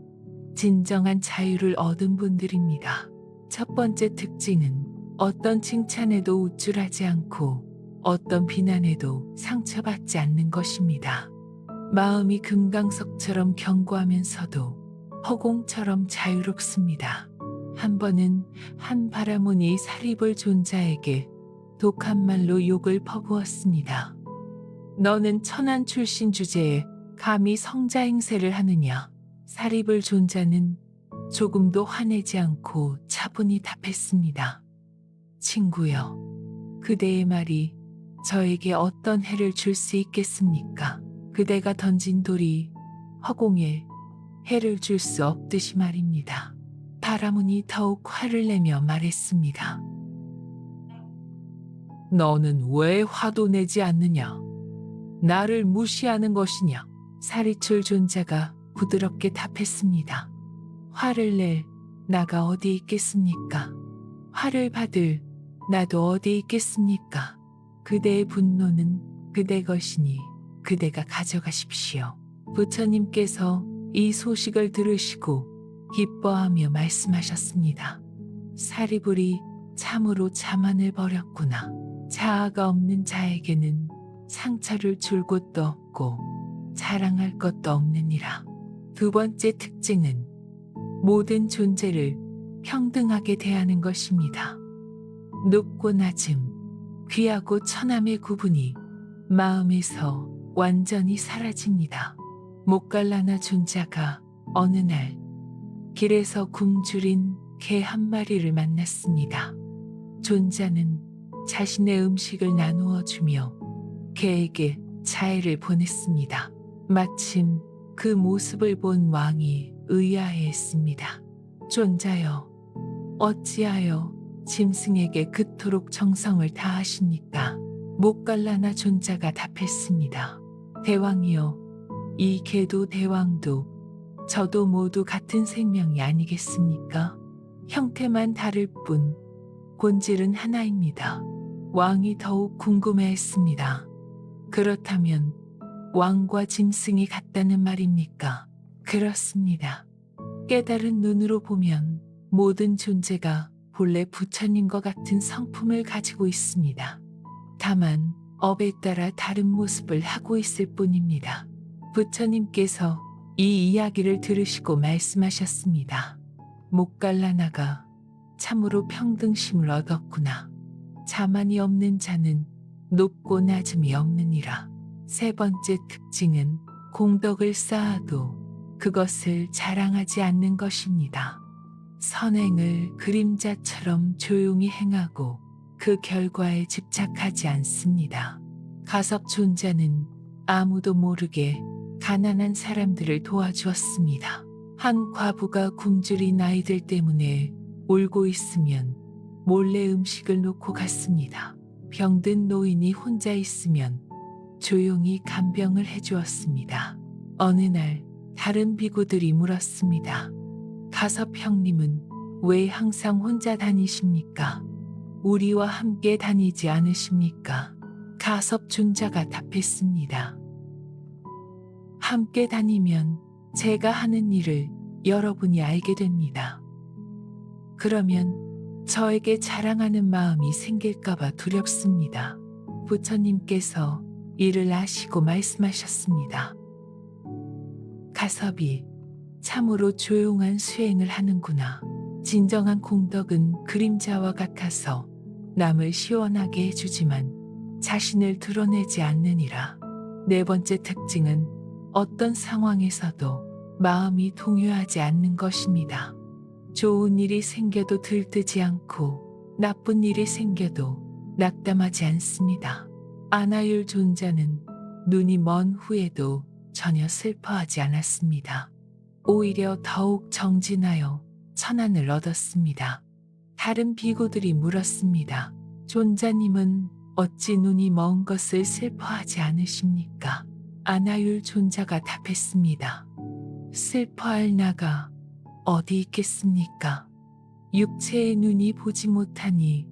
[SPEAKER 1] 진정한 자유를 얻은 분들입니다. 첫 번째 특징은 어떤 칭찬에도 우쭐하지 않고 어떤 비난에도 상처받지 않는 것입니다. 마음이 금강석처럼 견고하면서도 허공처럼 자유롭습니다. 한 번은 한 바라문이 사리불 존자에게 독한 말로 욕을 퍼부었습니다. 너는 천한 출신 주제에 감히 성자 행세를 하느냐? 사리불 존자는 조금도 화내지 않고 차분히 답했습니다. 친구여, 그대의 말이 저에게 어떤 해를 줄 수 있겠습니까? 그대가 던진 돌이 허공에 해를 줄 수 없듯이 말입니다. 바라문이 더욱 화를 내며 말했습니다. 너는 왜 화도 내지 않느냐? 나를 무시하는 것이냐? 사리출 존자가 부드럽게 답했습니다. 화를 낼 나가 어디 있겠습니까? 화를 받을 나도 어디 있겠습니까? 그대의 분노는 그대 것이니 그대가 가져가십시오. 부처님께서 이 소식을 들으시고 기뻐하며 말씀하셨습니다. 사리불이 참으로 자만을 버렸구나. 자아가 없는 자에게는 상처를 줄 곳도 없고 자랑할 것도 없느니라. 두 번째 특징은 모든 존재를 평등하게 대하는 것입니다. 높고 낮음, 귀하고 천함의 구분이 마음에서 완전히 사라집니다. 목갈라나 존자가 어느 날 길에서 굶주린 개 한 마리를 만났습니다. 존자는 자신의 음식을 나누어 주며 개에게 자해를 보냈습니다. 마침 그 모습을 본 왕이 의아해했습니다. 존자여, 어찌하여 짐승에게 그토록 정성을 다하십니까? 목갈라나 존자가 답했습니다. 대왕이여, 이 개도 대왕도 저도 모두 같은 생명이 아니겠습니까? 형태만 다를 뿐 본질은 하나입니다. 왕이 더욱 궁금해했습니다. 그렇다면 왕과 짐승이 같다는 말입니까? 그렇습니다. 깨달은 눈으로 보면 모든 존재가 본래 부처님과 같은 성품을 가지고 있습니다. 다만 업에 따라 다른 모습을 하고 있을 뿐입니다. 부처님께서 이 이야기를 들으시고 말씀하셨습니다. 목갈라나가 참으로 평등심을 얻었구나. 자만이 없는 자는 높고 낮음이 없느니라. 세 번째 특징은 공덕을 쌓아도 그것을 자랑하지 않는 것입니다. 선행을 그림자처럼 조용히 행하고 그 결과에 집착하지 않습니다. 가섭존자는 아무도 모르게 가난한 사람들을 도와주었습니다. 한 과부가 굶주린 아이들 때문에 울고 있으면 몰래 음식을 놓고 갔습니다. 병든 노인이 혼자 있으면 조용히 간병을 해주었습니다. 어느 날 다른 비구들이 물었습니다. 가섭 형님은 왜 항상 혼자 다니십니까? 우리와 함께 다니지 않으십니까? 가섭 존자가 답했습니다. 함께 다니면 제가 하는 일을 여러분이 알게 됩니다. 그러면 저에게 자랑하는 마음이 생길까봐 두렵습니다. 부처님께서 이를 아시고 말씀하셨습니다. 가섭이 참으로 조용한 수행을 하는구나. 진정한 공덕은 그림자와 같아서 남을 시원하게 해주지만 자신을 드러내지 않느니라. 네 번째 특징은 어떤 상황에서도 마음이 동요하지 않는 것입니다. 좋은 일이 생겨도 들뜨지 않고 나쁜 일이 생겨도 낙담하지 않습니다. 아나율 존자는 눈이 먼 후에도 전혀 슬퍼하지 않았습니다. 오히려 더욱 정진하여 천안을 얻었습니다. 다른 비구들이 물었습니다. 존자님은 어찌 눈이 먼 것을 슬퍼하지 않으십니까? 아나율 존자가 답했습니다. 슬퍼할 나가 어디 있겠습니까? 육체의 눈이 보지 못하니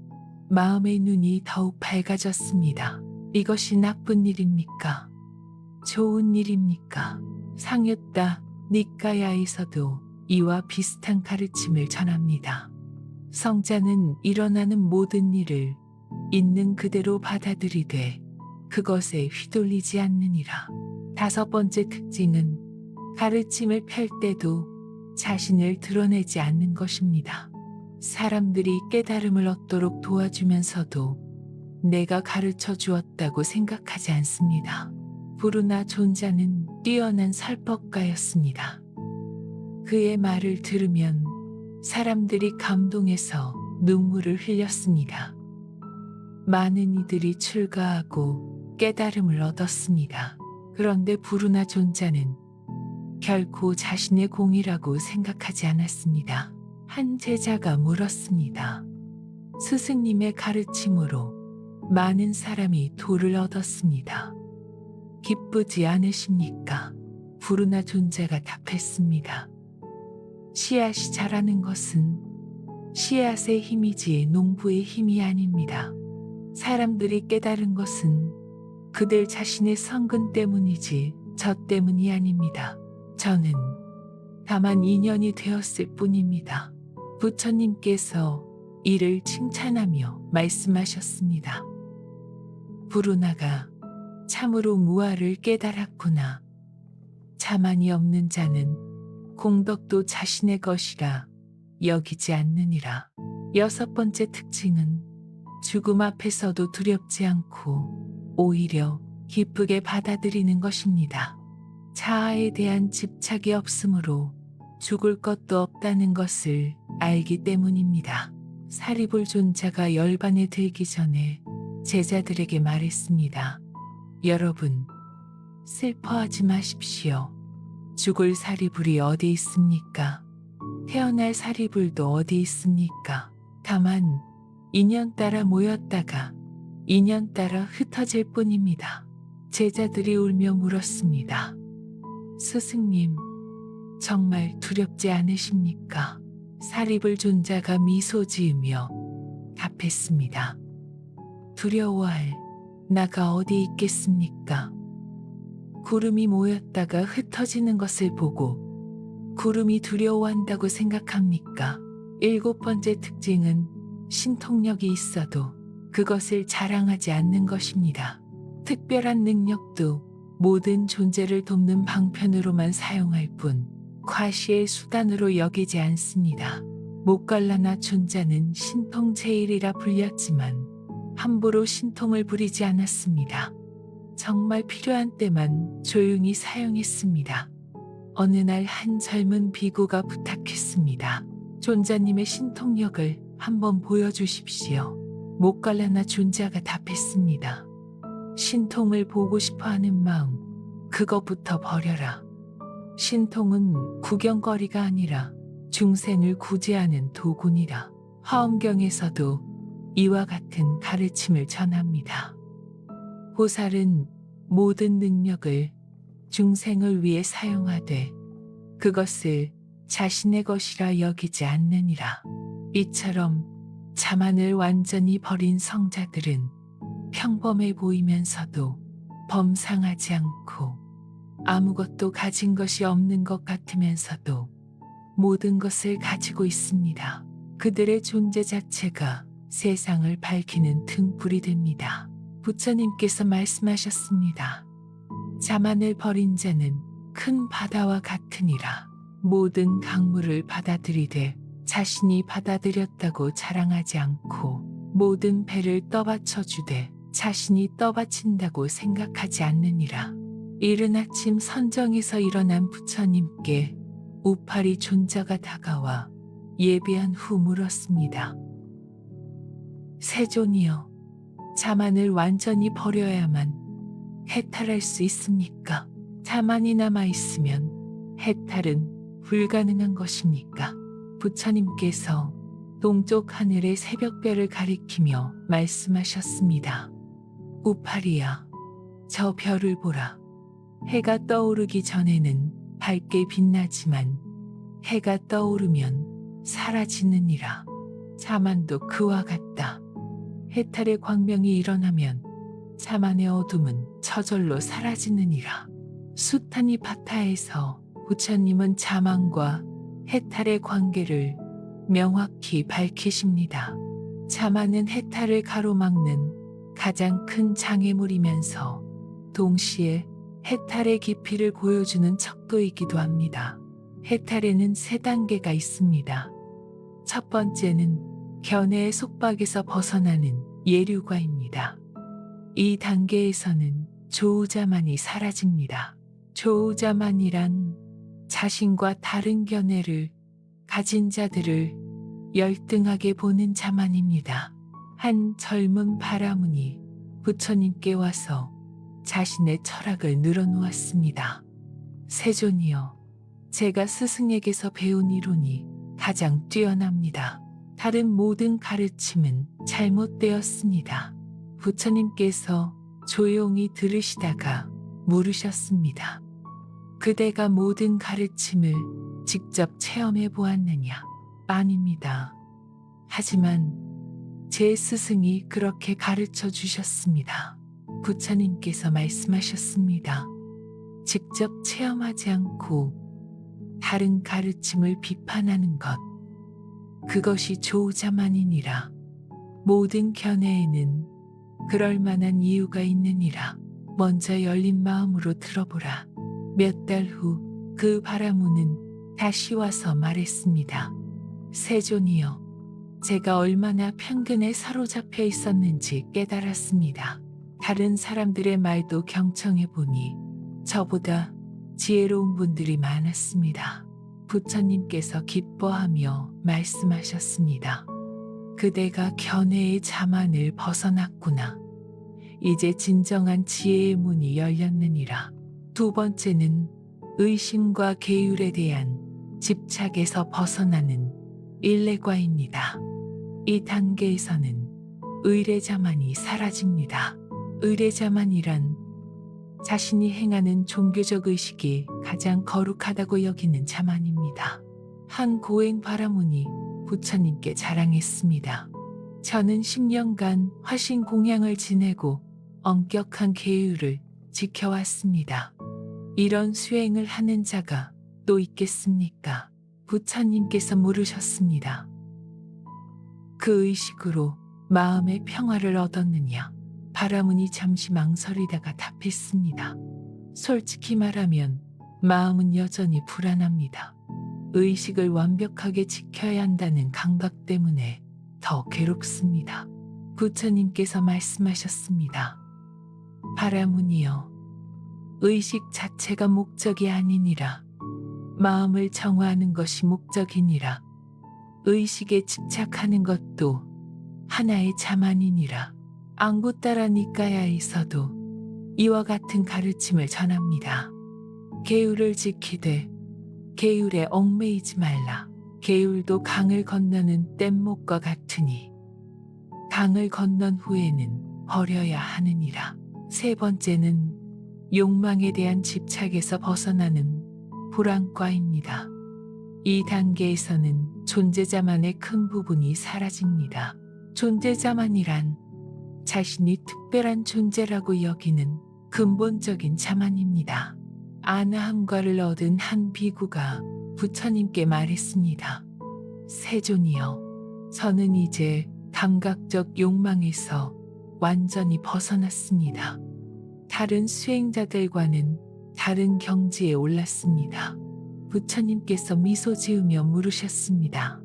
[SPEAKER 1] 마음의 눈이 더욱 밝아졌습니다. 이것이 나쁜 일입니까? 좋은 일입니까? 상유다 니까야에서도 이와 비슷한 가르침을 전합니다. 성자는 일어나는 모든 일을 있는 그대로 받아들이되 그것에 휘둘리지 않느니라. 다섯 번째 특징은 가르침을 펼 때도 자신을 드러내지 않는 것입니다. 사람들이 깨달음을 얻도록 도와주면서도 내가 가르쳐 주었다고 생각하지 않습니다. 부르나 존자는 뛰어난 설법가였습니다. 그의 말을 들으면 사람들이 감동해서 눈물을 흘렸습니다. 많은 이들이 출가하고 깨달음을 얻었습니다. 그런데 부르나 존자는 결코 자신의 공이라고 생각하지 않았습니다. 한 제자가 물었습니다. 스승님의 가르침으로 많은 사람이 도를 얻었습니다. 기쁘지 않으십니까? 부르나 존자가 답했습니다. 씨앗이 자라는 것은 씨앗의 힘이지 농부의 힘이 아닙니다. 사람들이 깨달은 것은 그들 자신의 성근 때문이지 저 때문이 아닙니다. 저는 다만 인연이 되었을 뿐입니다. 부처님께서 이를 칭찬하며 말씀하셨습니다. 부르나가 참으로 무아를 깨달았구나. 자만이 없는 자는 공덕도 자신의 것이라 여기지 않느니라. 6번째 특징은 죽음 앞에서도 두렵지 않고 오히려 기쁘게 받아들이는 것입니다. 자아에 대한 집착이 없으므로 죽을 것도 없다는 것을 알기 때문입니다. 사리불 존자가 열반에 들기 전에 제자들에게 말했습니다. 여러분, 슬퍼하지 마십시오. 죽을 사리불이 어디 있습니까? 태어날 사리불도 어디 있습니까? 다만 인연 따라 모였다가 인연 따라 흩어질 뿐입니다. 제자들이 울며 물었습니다. 스승님, 정말 두렵지 않으십니까? 사리불 존자가 미소 지으며 답했습니다. 두려워할 나가 어디 있겠습니까? 구름이 모였다가 흩어지는 것을 보고 구름이 두려워한다고 생각합니까? 7번째 특징은 신통력이 있어도 그것을 자랑하지 않는 것입니다. 특별한 능력도 모든 존재를 돕는 방편으로만 사용할 뿐 과시의 수단으로 여기지 않습니다. 모갈라나 존자는 신통제일이라 불렸지만 함부로 신통을 부리지 않았습니다. 정말 필요한 때만 조용히 사용했습니다. 어느 날 한 젊은 비구가 부탁했습니다. 존자님의 신통력을 한번 보여주십시오. 모갈라나 존자가 답했습니다. 신통을 보고 싶어하는 마음, 그것부터 버려라. 신통은 구경거리가 아니라 중생을 구제하는 도구니라. 화엄경에서도 이와 같은 가르침을 전합니다. 보살은 모든 능력을 중생을 위해 사용하되 그것을 자신의 것이라 여기지 않느니라. 이처럼 자만을 완전히 버린 성자들은 평범해 보이면서도 범상하지 않고 아무것도 가진 것이 없는 것 같으면서도 모든 것을 가지고 있습니다. 그들의 존재 자체가 세상을 밝히는 등불이 됩니다. 부처님께서 말씀하셨습니다. 자만을 버린 자는 큰 바다와 같으니라. 모든 강물을 받아들이되 자신이 받아들였다고 자랑하지 않고 모든 배를 떠받쳐 주되 자신이 떠받친다고 생각하지 않느니라. 이른 아침 선정에서 일어난 부처님께 우파리 존자가 다가와 예비한 후 물었습니다. 세존이여, 자만을 완전히 버려야만 해탈할 수 있습니까? 자만이 남아있으면 해탈은 불가능한 것입니까? 부처님께서 동쪽 하늘의 새벽별을 가리키며 말씀하셨습니다. 우파리야, 저 별을 보라. 해가 떠오르기 전에는 밝게 빛나지만 해가 떠오르면 사라지느니라. 자만도 그와 같다. 해탈의 광명이 일어나면 자만의 어둠은 저절로 사라지느니라. 수타니파타에서 부처님은 자만과 해탈의 관계를 명확히 밝히십니다. 자만은 해탈을 가로막는 가장 큰 장애물이면서 동시에 해탈의 깊이를 보여주는 척도이기도 합니다. 해탈에는 3단계가 있습니다. 첫 번째는 견해의 속박에서 벗어나는 예류과입니다. 이 단계에서는 조우자만이 사라집니다. 조우자만이란 자신과 다른 견해를 가진 자들을 열등하게 보는 자만입니다. 한 젊은 바라문이 부처님께 와서 자신의 철학을 늘어놓았습니다. 세존이여, 제가 스승에게서 배운 이론이 가장 뛰어납니다. 다른 모든 가르침은 잘못되었습니다. 부처님께서 조용히 들으시다가 물으셨습니다. 그대가 모든 가르침을 직접 체험해 보았느냐? 아닙니다. 하지만 제 스승이 그렇게 가르쳐 주셨습니다. 부처님께서 말씀하셨습니다. 직접 체험하지 않고 다른 가르침을 비판하는 것, 그것이 조자만이니라. 모든 견해에는 그럴 만한 이유가 있느니라. 먼저 열린 마음으로 들어보라. 몇 달 후 그 바라문은 다시 와서 말했습니다. 세존이여, 제가 얼마나 편견에 사로잡혀 있었는지 깨달았습니다. 다른 사람들의 말도 경청해 보니 저보다 지혜로운 분들이 많았습니다. 부처님께서 기뻐하며 말씀하셨습니다. 그대가 견해의 자만을 벗어났구나. 이제 진정한 지혜의 문이 열렸느니라. 두 번째는 의심과 계율에 대한 집착에서 벗어나는 일례과입니다. 이 단계에서는 의례자만이 사라집니다. 의례자만이란 자신이 행하는 종교적 의식이 가장 거룩하다고 여기는 자만입니다. 한 고행 바라문이 부처님께 자랑했습니다. 저는 10년간 화신 공양을 지내고 엄격한 계율을 지켜왔습니다. 이런 수행을 하는 자가 또 있겠습니까? 부처님께서 물으셨습니다. 그 의식으로 마음의 평화를 얻었느냐? 바라문이 잠시 망설이다가 답했습니다. 솔직히 말하면 마음은 여전히 불안합니다. 의식을 완벽하게 지켜야 한다는 강박 때문에 더 괴롭습니다. 부처님께서 말씀하셨습니다. 바라문이여, 의식 자체가 목적이 아니니라. 마음을 정화하는 것이 목적이니라. 의식에 집착하는 것도 하나의 자만이니라. 앙구따라 니까야에서도 이와 같은 가르침을 전합니다. 계율을 지키되 계율에 얽매이지 말라. 계율도 강을 건너는 뗏목과 같으니 강을 건넌 후에는 버려야 하느니라. 세 번째는 욕망에 대한 집착에서 벗어나는 불안과입니다. 이 단계에서는 존재자만의 큰 부분이 사라집니다. 존재자만이란 자신이 특별한 존재라고 여기는 근본적인 자만입니다. 아나함과를 얻은 한 비구가 부처님께 말했습니다. 세존이여, 저는 이제 감각적 욕망에서 완전히 벗어났습니다. 다른 수행자들과는 다른 경지에 올랐습니다. 부처님께서 미소 지으며 물으셨습니다.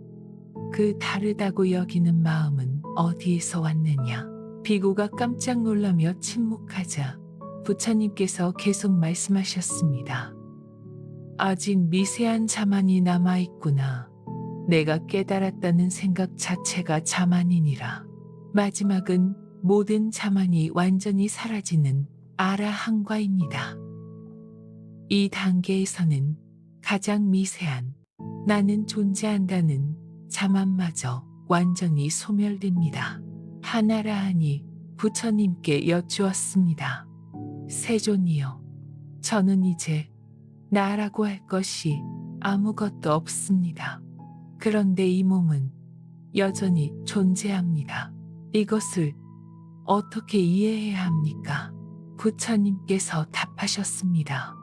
[SPEAKER 1] 그 다르다고 여기는 마음은 어디에서 왔느냐? 비구가 깜짝 놀라며 침묵하자 부처님께서 계속 말씀하셨습니다. 아직 미세한 자만이 남아있구나. 내가 깨달았다는 생각 자체가 자만이니라. 마지막은 모든 자만이 완전히 사라지는 아라한과입니다. 이 단계에서는 가장 미세한 나는 존재한다는 자만마저 완전히 소멸됩니다. 하나라하니 부처님께 여쭈었습니다. 세존이여, 저는 이제 나라고 할 것이 아무것도 없습니다. 그런데 이 몸은 여전히 존재합니다. 이것을 어떻게 이해해야 합니까? 부처님께서 답하셨습니다.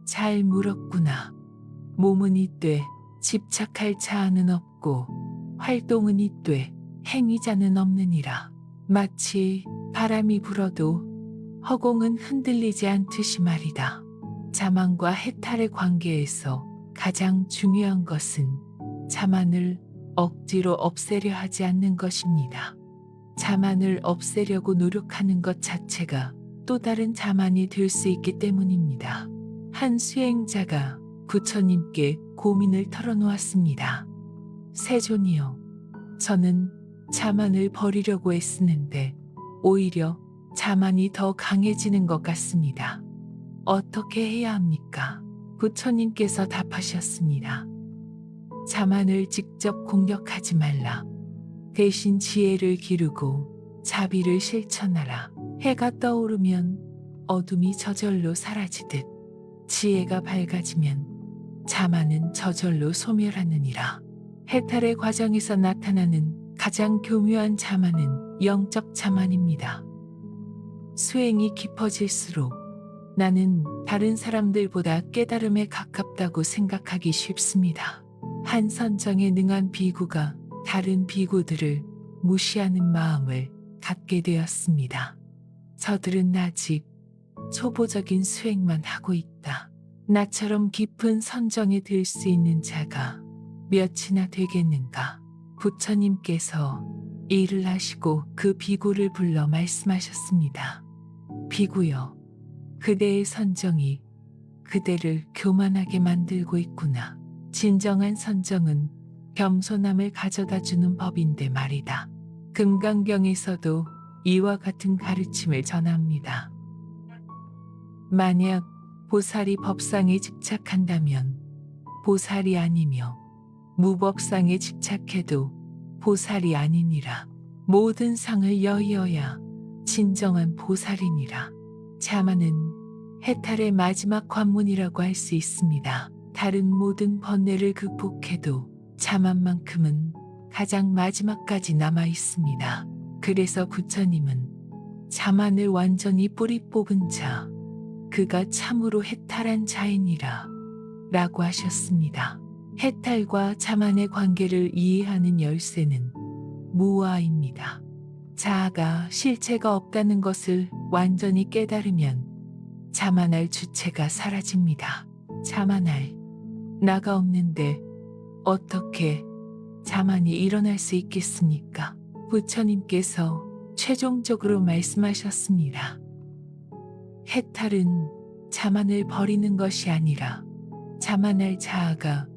[SPEAKER 1] 잘 물었구나. 몸은 있되 집착할 자아는 없고 활동은 있되 행위자는 없느니라. 마치 바람이 불어도 허공은 흔들리지 않듯이 말이다. 자만과 해탈의 관계에서 가장 중요한 것은 자만을 억지로 없애려 하지 않는 것입니다. 자만을 없애려고 노력하는 것 자체가 또 다른 자만이 될 수 있기 때문입니다. 한 수행자가 부처님께 고민을 털어놓았습니다. 세존이여, 저는 자만을 버리려고 애쓰는데 오히려 자만이 더 강해지는 것 같습니다. 어떻게 해야 합니까? 부처님께서 답하셨습니다. 자만을 직접 공격하지 말라. 대신 지혜를 기르고 자비를 실천하라. 해가 떠오르면 어둠이 저절로 사라지듯 지혜가 밝아지면 자만은 저절로 소멸하느니라. 해탈의 과정에서 나타나는 가장 교묘한 자만은 영적 자만입니다. 수행이 깊어질수록 나는 다른 사람들보다 깨달음에 가깝다고 생각하기 쉽습니다. 한 선정에 능한 비구가 다른 비구들을 무시하는 마음을 갖게 되었습니다. 저들은 아직 초보적인 수행만 하고 있다. 나처럼 깊은 선정에 들 수 있는 자가 몇이나 되겠는가? 부처님께서 일을 하시고 그 비구를 불러 말씀하셨습니다. 비구여, 그대의 선정이 그대를 교만하게 만들고 있구나. 진정한 선정은 겸손함을 가져다 주는 법인데 말이다. 금강경에서도 이와 같은 가르침을 전합니다. 만약 보살이 법상에 집착한다면 보살이 아니며 무법상에 집착해도 보살이 아니니라. 모든 상을 여의어야 진정한 보살이니라. 자만은 해탈의 마지막 관문이라고 할 수 있습니다. 다른 모든 번뇌를 극복해도 자만만큼은 가장 마지막까지 남아 있습니다. 그래서 부처님은 자만을 완전히 뿌리 뽑은 자, 그가 참으로 해탈한 자이니라 라고 하셨습니다. 해탈과 자만의 관계를 이해하는 열쇠는 무아입니다. 자아가 실체가 없다는 것을 완전히 깨달으면 자만할 주체가 사라집니다. 자만할 나가 없는데 어떻게 자만이 일어날 수 있겠습니까? 부처님께서 최종적으로 말씀하셨습니다. 해탈은 자만을 버리는 것이 아니라 자만할 자아가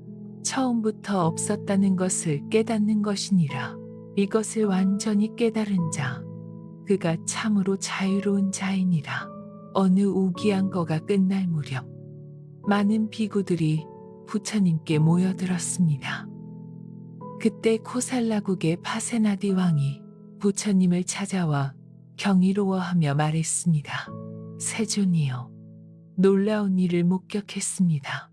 [SPEAKER 1] 처음부터 없었다는 것을 깨닫는 것이니라. 이것을 완전히 깨달은 자, 그가 참으로 자유로운 자이니라. 어느 우기한 거가 끝날 무렵 많은 비구들이 부처님께 모여들었습니다. 그때 코살라국의 파세나디 왕이 부처님을 찾아와 경이로워하며 말했습니다. 세존이여, 놀라운 일을 목격했습니다.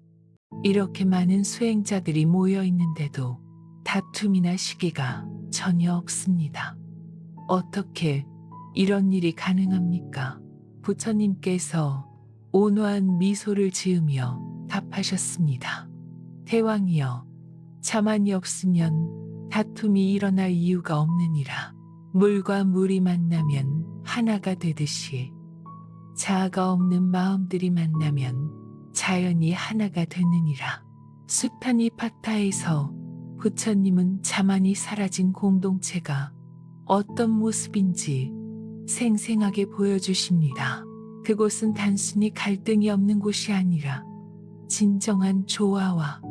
[SPEAKER 1] 이렇게 많은 수행자들이 모여 있는데도 다툼이나 시기가 전혀 없습니다. 어떻게 이런 일이 가능합니까? 부처님께서 온화한 미소를 지으며 답하셨습니다. 대왕이여, 자만이 없으면 다툼이 일어날 이유가 없느니라. 물과 물이 만나면 하나가 되듯이 자아가 없는 마음들이 만나면 자연이 하나가 되느니라. 수타니파타에서 부처님은 자만이 사라진 공동체가 어떤 모습인지 생생하게 보여주십니다. 그곳은 단순히 갈등이 없는 곳이 아니라 진정한 조화와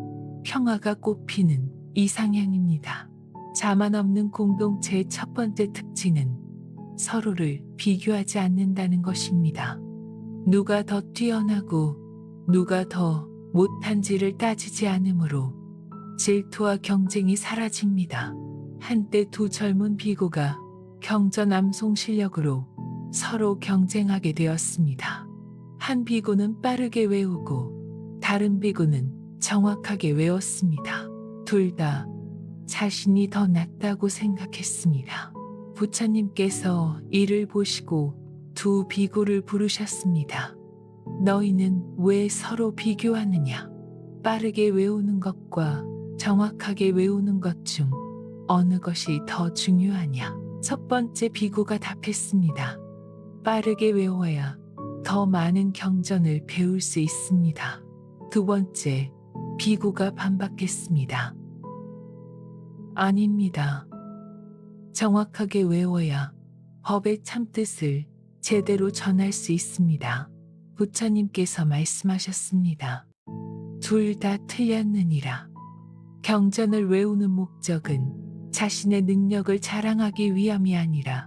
[SPEAKER 1] 평화가 꽃피는 이상향입니다. 자만 없는 공동체의 첫 번째 특징은 서로를 비교하지 않는다는 것입니다. 누가 더 뛰어나고 누가 더 못한지를 따지지 않으므로 질투와 경쟁이 사라집니다. 한때 두 젊은 비구가 경전암송 실력으로 서로 경쟁하게 되었습니다. 한 비구는 빠르게 외우고 다른 비구는 정확하게 외웠습니다. 둘 다 자신이 더 낫다고 생각했습니다. 부처님께서 이를 보시고 두 비구를 부르셨습니다. 너희는 왜 서로 비교하느냐? 빠르게 외우는 것과 정확하게 외우는 것 중 어느 것이 더 중요하냐? 첫 번째 비구가 답했습니다. 빠르게 외워야 더 많은 경전을 배울 수 있습니다. 두 번째 비구가 반박했습니다. 아닙니다. 정확하게 외워야 법의 참뜻을 제대로 전할 수 있습니다. 부처님께서 말씀하셨습니다. 둘 다 틀렸느니라. 경전을 외우는 목적은 자신의 능력을 자랑하기 위함이 아니라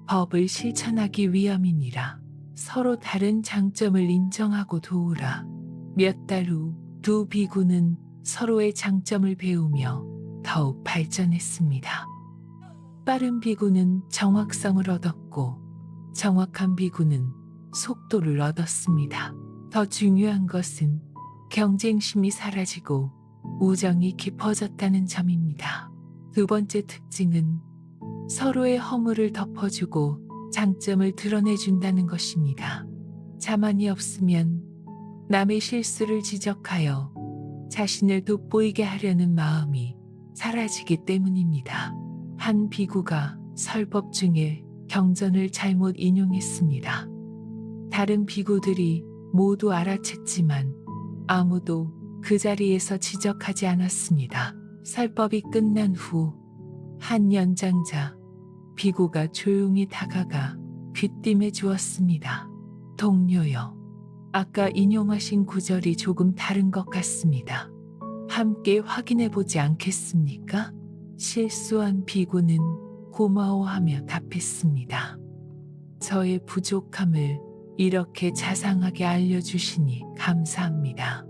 [SPEAKER 1] 법을 실천하기 위함이니라. 서로 다른 장점을 인정하고 도우라. 몇 달 후 두 비구는 서로의 장점을 배우며 더욱 발전했습니다. 빠른 비구는 정확성을 얻었고 정확한 비구는 속도를 얻었습니다. 더 중요한 것은 경쟁심이 사라지고 우정이 깊어졌다는 점입니다. 두 번째 특징은 서로의 허물을 덮어주고 장점을 드러내준다는 것입니다. 자만이 없으면 남의 실수를 지적하여 자신을 돋보이게 하려는 마음이 사라지기 때문입니다. 한 비구가 설법 중에 경전을 잘못 인용했습니다. 다른 비구들이 모두 알아챘지만 아무도 그 자리에서 지적하지 않았습니다. 설법이 끝난 후 한 연장자 비구가 조용히 다가가 귀띔해 주었습니다. 동료여, 아까 인용하신 구절이 조금 다른 것 같습니다. 함께 확인해 보지 않겠습니까? 실수한 비구는 고마워하며 답했습니다. 저의 부족함을 이렇게 자상하게 알려주시니 감사합니다.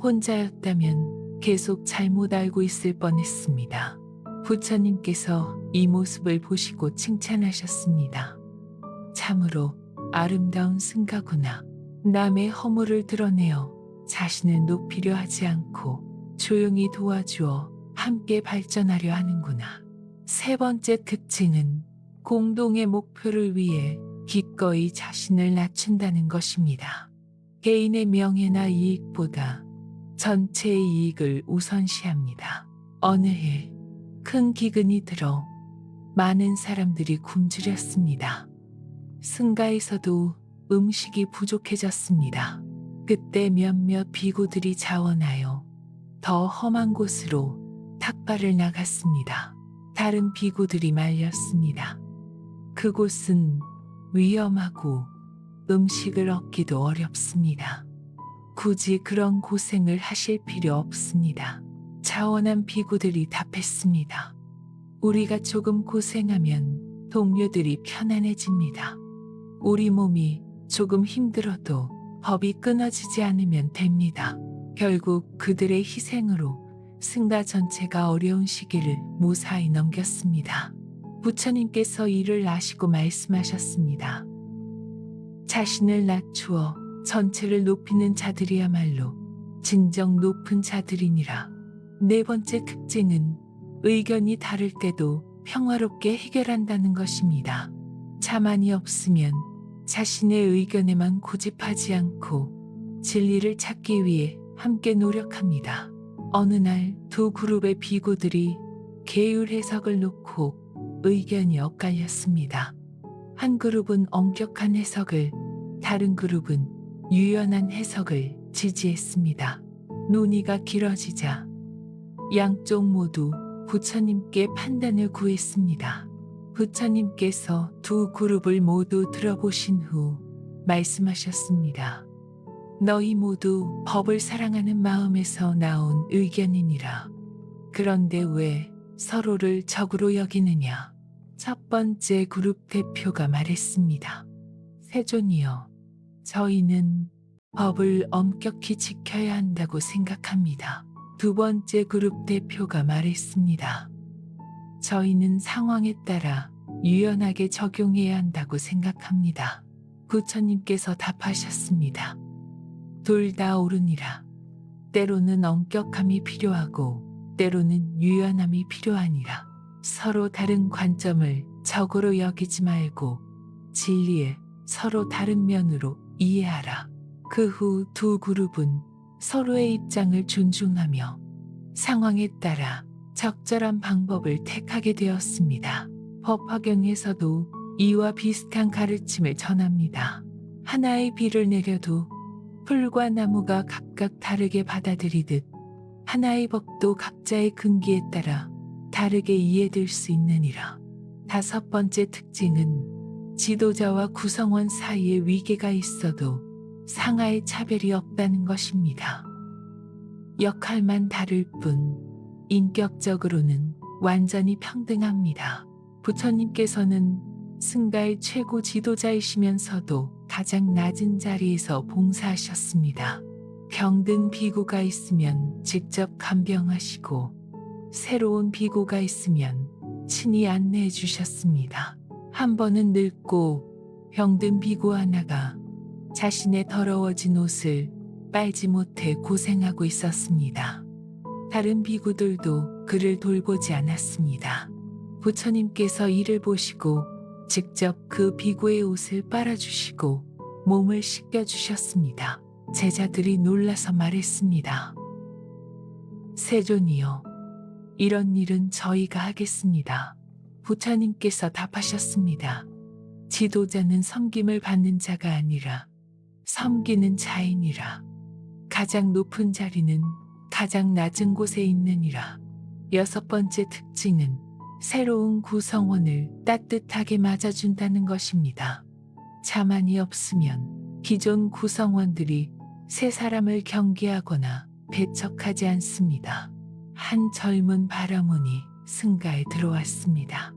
[SPEAKER 1] 혼자였다면 계속 잘못 알고 있을 뻔했습니다. 부처님께서 이 모습을 보시고 칭찬하셨습니다. 참으로 아름다운 승가구나. 남의 허물을 드러내어 자신을 높이려 하지 않고 조용히 도와주어 함께 발전하려 하는구나. 세 번째 특징은 공동의 목표를 위해 기꺼이 자신을 낮춘다는 것입니다. 개인의 명예나 이익보다 전체의 이익을 우선시합니다. 어느 해 큰 기근이 들어 많은 사람들이 굶주렸습니다. 승가에서도 음식이 부족해졌습니다. 그때 몇몇 비구들이 자원하여 더 험한 곳으로 탁발을 나갔습니다. 다른 비구들이 말렸습니다. 그곳은 위험하고 음식을 얻기도 어렵습니다. 굳이 그런 고생을 하실 필요 없습니다. 자원한 비구들이 답했습니다. 우리가 조금 고생하면 동료들이 편안해집니다. 우리 몸이 조금 힘들어도 법이 끊어지지 않으면 됩니다. 결국 그들의 희생으로 승가 전체가 어려운 시기를 무사히 넘겼습니다. 부처님께서 이를 아시고 말씀하셨습니다. 자신을 낮추어 전체를 높이는 자들이야말로 진정 높은 자들이니라. 네 번째 특징은 의견이 다를 때도 평화롭게 해결한다는 것입니다. 자만이 없으면 자신의 의견에만 고집하지 않고 진리를 찾기 위해 함께 노력합니다. 어느 날 두 그룹의 비구들이 계율 해석을 놓고 의견이 엇갈렸습니다. 한 그룹은 엄격한 해석을, 다른 그룹은 유연한 해석을 지지했습니다. 논의가 길어지자 양쪽 모두 부처님께 판단을 구했습니다. 부처님께서 두 그룹을 모두 들어보신 후 말씀하셨습니다. 너희 모두 법을 사랑하는 마음에서 나온 의견이니라. 그런데 왜 서로를 적으로 여기느냐? 첫 번째 그룹 대표가 말했습니다. 세존이여, 저희는 법을 엄격히 지켜야 한다고 생각합니다. 두 번째 그룹 대표가 말했습니다. 저희는 상황에 따라 유연하게 적용해야 한다고 생각합니다. 부처님께서 답하셨습니다. 둘 다 옳으니라. 때로는 엄격함이 필요하고 때로는 유연함이 필요하니라. 서로 다른 관점을 적으로 여기지 말고 진리에 서로 다른 면으로 이해하라. 그 후 두 그룹은 서로의 입장을 존중하며 상황에 따라 적절한 방법을 택하게 되었습니다. 법 화경에서도 이와 비슷한 가르침을 전합니다. 하나의 비를 내려도 풀과 나무가 각각 다르게 받아들이듯 하나의 법도 각자의 근기에 따라 다르게 이해될 수 있느니라. 다섯 번째 특징은 지도자와 구성원 사이에 위계가 있어도 상하의 차별이 없다는 것입니다. 역할만 다를 뿐 인격적으로는 완전히 평등합니다. 부처님께서는 승가의 최고 지도자이시면서도 가장 낮은 자리에서 봉사하셨습니다. 병든 비구가 있으면 직접 간병하시고 새로운 비구가 있으면 친히 안내해 주셨습니다. 한 번은 늙고 병든 비구 하나가 자신의 더러워진 옷을 빨지 못해 고생하고 있었습니다. 다른 비구들도 그를 돌보지 않았습니다. 부처님께서 이를 보시고 직접 그 비구의 옷을 빨아주시고 몸을 씻겨주셨습니다. 제자들이 놀라서 말했습니다. 세존이여, 이런 일은 저희가 하겠습니다. 부처님께서 답하셨습니다. 지도자는 섬김을 받는 자가 아니라 섬기는 자이니라. 가장 높은 자리는 가장 낮은 곳에 있느니라. 여섯 번째 특징은 새로운 구성원을 따뜻하게 맞아준다는 것입니다. 자만이 없으면 기존 구성원들이 새 사람을 경계하거나 배척하지 않습니다. 한 젊은 바라문이 승가에 들어왔습니다.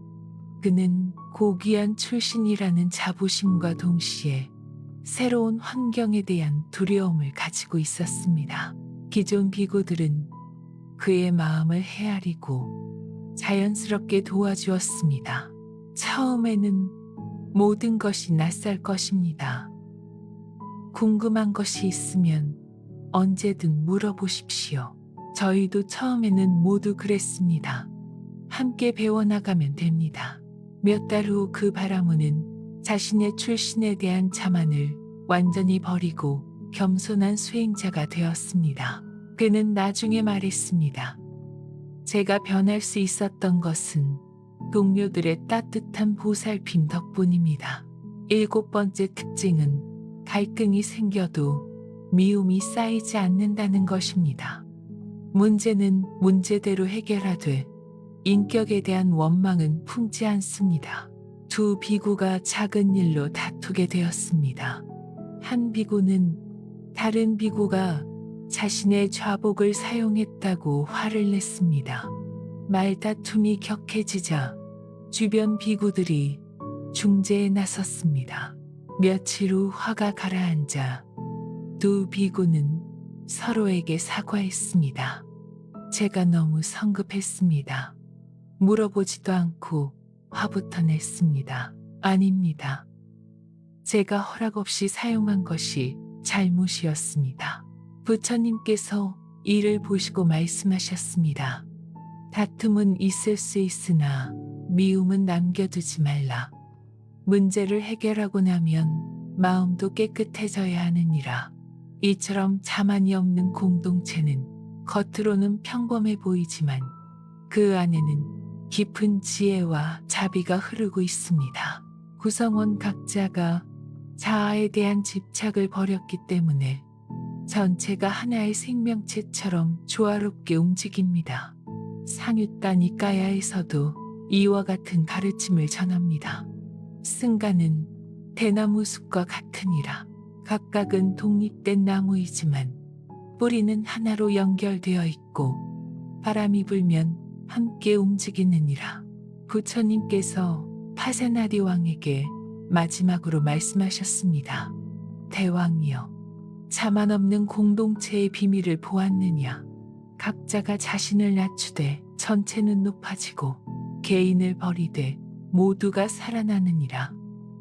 [SPEAKER 1] 그는 고귀한 출신이라는 자부심과 동시에 새로운 환경에 대한 두려움을 가지고 있었습니다. 기존 비구들은 그의 마음을 헤아리고 자연스럽게 도와주었습니다. 처음에는 모든 것이 낯설 것입니다. 궁금한 것이 있으면 언제든 물어보십시오. 저희도 처음에는 모두 그랬습니다. 함께 배워나가면 됩니다. 몇 달 후 그 바라문은 자신의 출신에 대한 자만을 완전히 버리고 겸손한 수행자가 되었습니다. 그는 나중에 말했습니다. 제가 변할 수 있었던 것은 동료들의 따뜻한 보살핌 덕분입니다. 일곱 번째 특징은 갈등이 생겨도 미움이 쌓이지 않는다는 것입니다. 문제는 문제대로 해결하되 인격에 대한 원망은 품지 않습니다. 두 비구가 작은 일로 다투게 되었습니다. 한 비구는 다른 비구가 자신의 좌복을 사용했다고 화를 냈습니다. 말다툼이 격해지자 주변 비구들이 중재에 나섰습니다. 며칠 후 화가 가라앉아 두 비구는 서로에게 사과했습니다. 제가 너무 성급했습니다. 물어보지도 않고 화부터 냈습니다. 아닙니다. 제가 허락 없이 사용한 것이 잘못이었습니다. 부처님께서 이를 보시고 말씀하셨습니다. 다툼은 있을 수 있으나 미움은 남겨두지 말라. 문제를 해결하고 나면 마음도 깨끗해져야 하느니라. 이처럼 자만이 없는 공동체는 겉으로는 평범해 보이지만 그 안에는 깊은 지혜와 자비가 흐르고 있습니다. 구성원 각자가 자아에 대한 집착을 버렸기 때문에 전체가 하나의 생명체처럼 조화롭게 움직입니다. 상유단 니까야에서도 이와 같은 가르침을 전합니다. 승가는 대나무 숲과 같으니라. 각각은 독립된 나무이지만 뿌리는 하나로 연결되어 있고 바람이 불면 함께 움직이느니라. 부처님께서 파세나디 왕에게 마지막으로 말씀하셨습니다. 대왕이여, 자만 없는 공동체의 비밀을 보았느냐? 각자가 자신을 낮추되 전체는 높아지고 개인을 버리되 모두가 살아나느니라.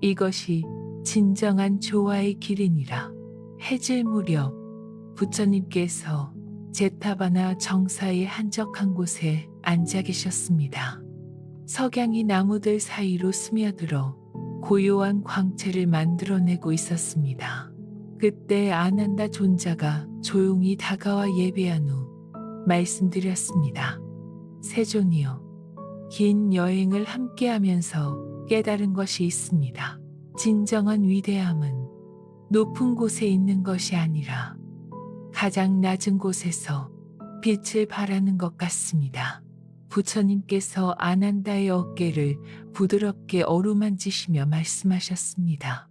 [SPEAKER 1] 이것이 진정한 조화의 길이니라. 해질 무렵 부처님께서 제타바나 정사의 한적한 곳에 앉아 계셨습니다. 석양이 나무들 사이로 스며들어 고요한 광채를 만들어내고 있었습니다. 그때 아난다 존자가 조용히 다가와 예배한 후 말씀드렸습니다. 세존이여, 긴 여행을 함께하면서 깨달은 것이 있습니다. 진정한 위대함은 높은 곳에 있는 것이 아니라 가장 낮은 곳에서 빛을 발하는 것 같습니다. 부처님께서 아난다의 어깨를 부드럽게 어루만지시며 말씀하셨습니다.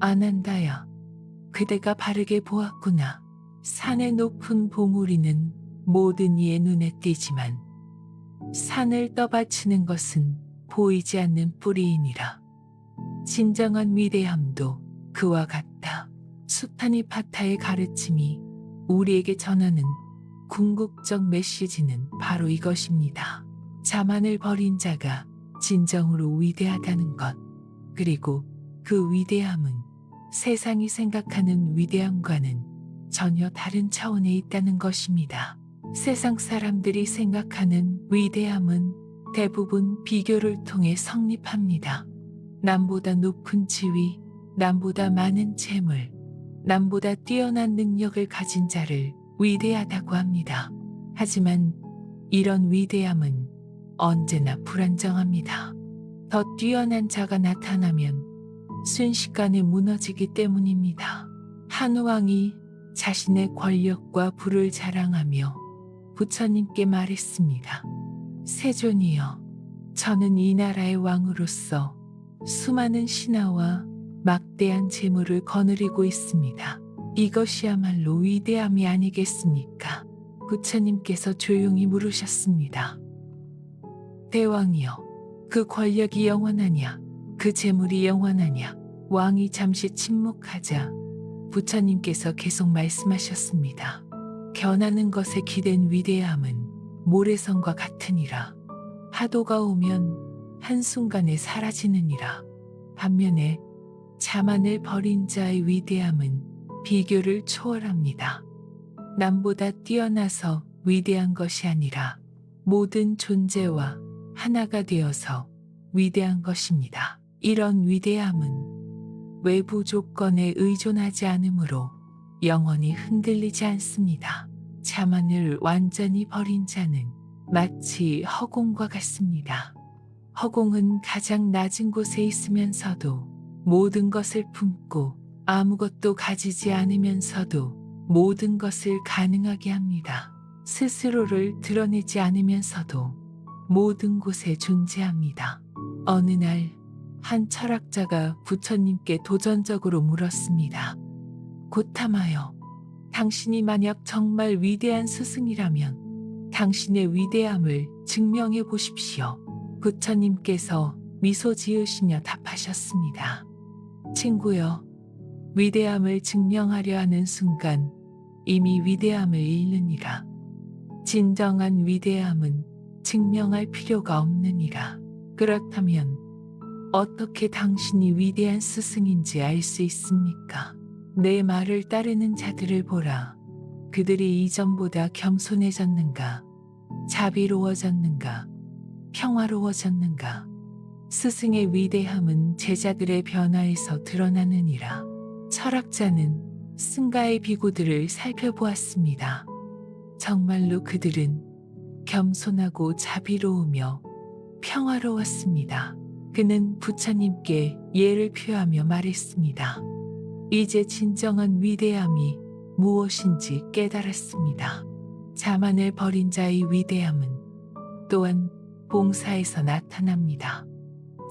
[SPEAKER 1] 아난다야, 그대가 바르게 보았구나. 산의 높은 봉우리는 모든 이의 눈에 띄지만 산을 떠받치는 것은 보이지 않는 뿌리이니라. 진정한 위대함도 그와 같다. 수타니 파타의 가르침이 우리에게 전하는 궁극적 메시지는 바로 이것입니다. 자만을 버린 자가 진정으로 위대하다는 것. 그리고 그 위대함은 세상이 생각하는 위대함과는 전혀 다른 차원에 있다는 것입니다. 세상 사람들이 생각하는 위대함은 대부분 비교를 통해 성립합니다. 남보다 높은 지위, 남보다 많은 재물, 남보다 뛰어난 능력을 가진 자를 위대하다고 합니다. 하지만 이런 위대함은 언제나 불안정합니다. 더 뛰어난 자가 나타나면 순식간에 무너지기 때문입니다. 한 왕이 자신의 권력과 부를 자랑하며 부처님께 말했습니다. 세존이여, 저는 이 나라의 왕으로서 수많은 신하와 막대한 재물을 거느리고 있습니다. 이것이야말로 위대함이 아니겠습니까? 부처님께서 조용히 물으셨습니다. 대왕이여, 그 권력이 영원하냐? 그 재물이 영원하냐? 왕이 잠시 침묵하자 부처님께서 계속 말씀하셨습니다. 견하는 것에 기댄 위대함은 모래성과 같으니라. 파도가 오면 한순간에 사라지느니라. 반면에 자만을 버린 자의 위대함은 비교를 초월합니다. 남보다 뛰어나서 위대한 것이 아니라 모든 존재와 하나가 되어서 위대한 것입니다. 이런 위대함은 외부 조건에 의존하지 않으므로 영원히 흔들리지 않습니다. 자만을 완전히 버린 자는 마치 허공과 같습니다. 허공은 가장 낮은 곳에 있으면서도 모든 것을 품고 아무것도 가지지 않으면서도 모든 것을 가능하게 합니다. 스스로를 드러내지 않으면서도 모든 곳에 존재합니다. 어느 날 한 철학자가 부처님께 도전적으로 물었습니다. 고타마여, 당신이 만약 정말 위대한 스승이라면 당신의 위대함을 증명해 보십시오. 부처님께서 미소 지으시며 답하셨습니다. 친구여, 위대함을 증명하려 하는 순간 이미 위대함을 잃느니라. 진정한 위대함은 증명할 필요가 없느니라. 그렇다면 어떻게 당신이 위대한 스승인지 알 수 있습니까? 내 말을 따르는 자들을 보라. 그들이 이전보다 겸손해졌는가? 자비로워졌는가? 평화로워졌는가? 스승의 위대함은 제자들의 변화에서 드러나느니라. 철학자는 승가의 비구들을 살펴보았습니다. 정말로 그들은 겸손하고 자비로우며 평화로웠습니다. 그는 부처님께 예를 표하며 말했습니다. 이제 진정한 위대함이 무엇인지 깨달았습니다. 자만을 버린 자의 위대함은 또한 봉사에서 나타납니다.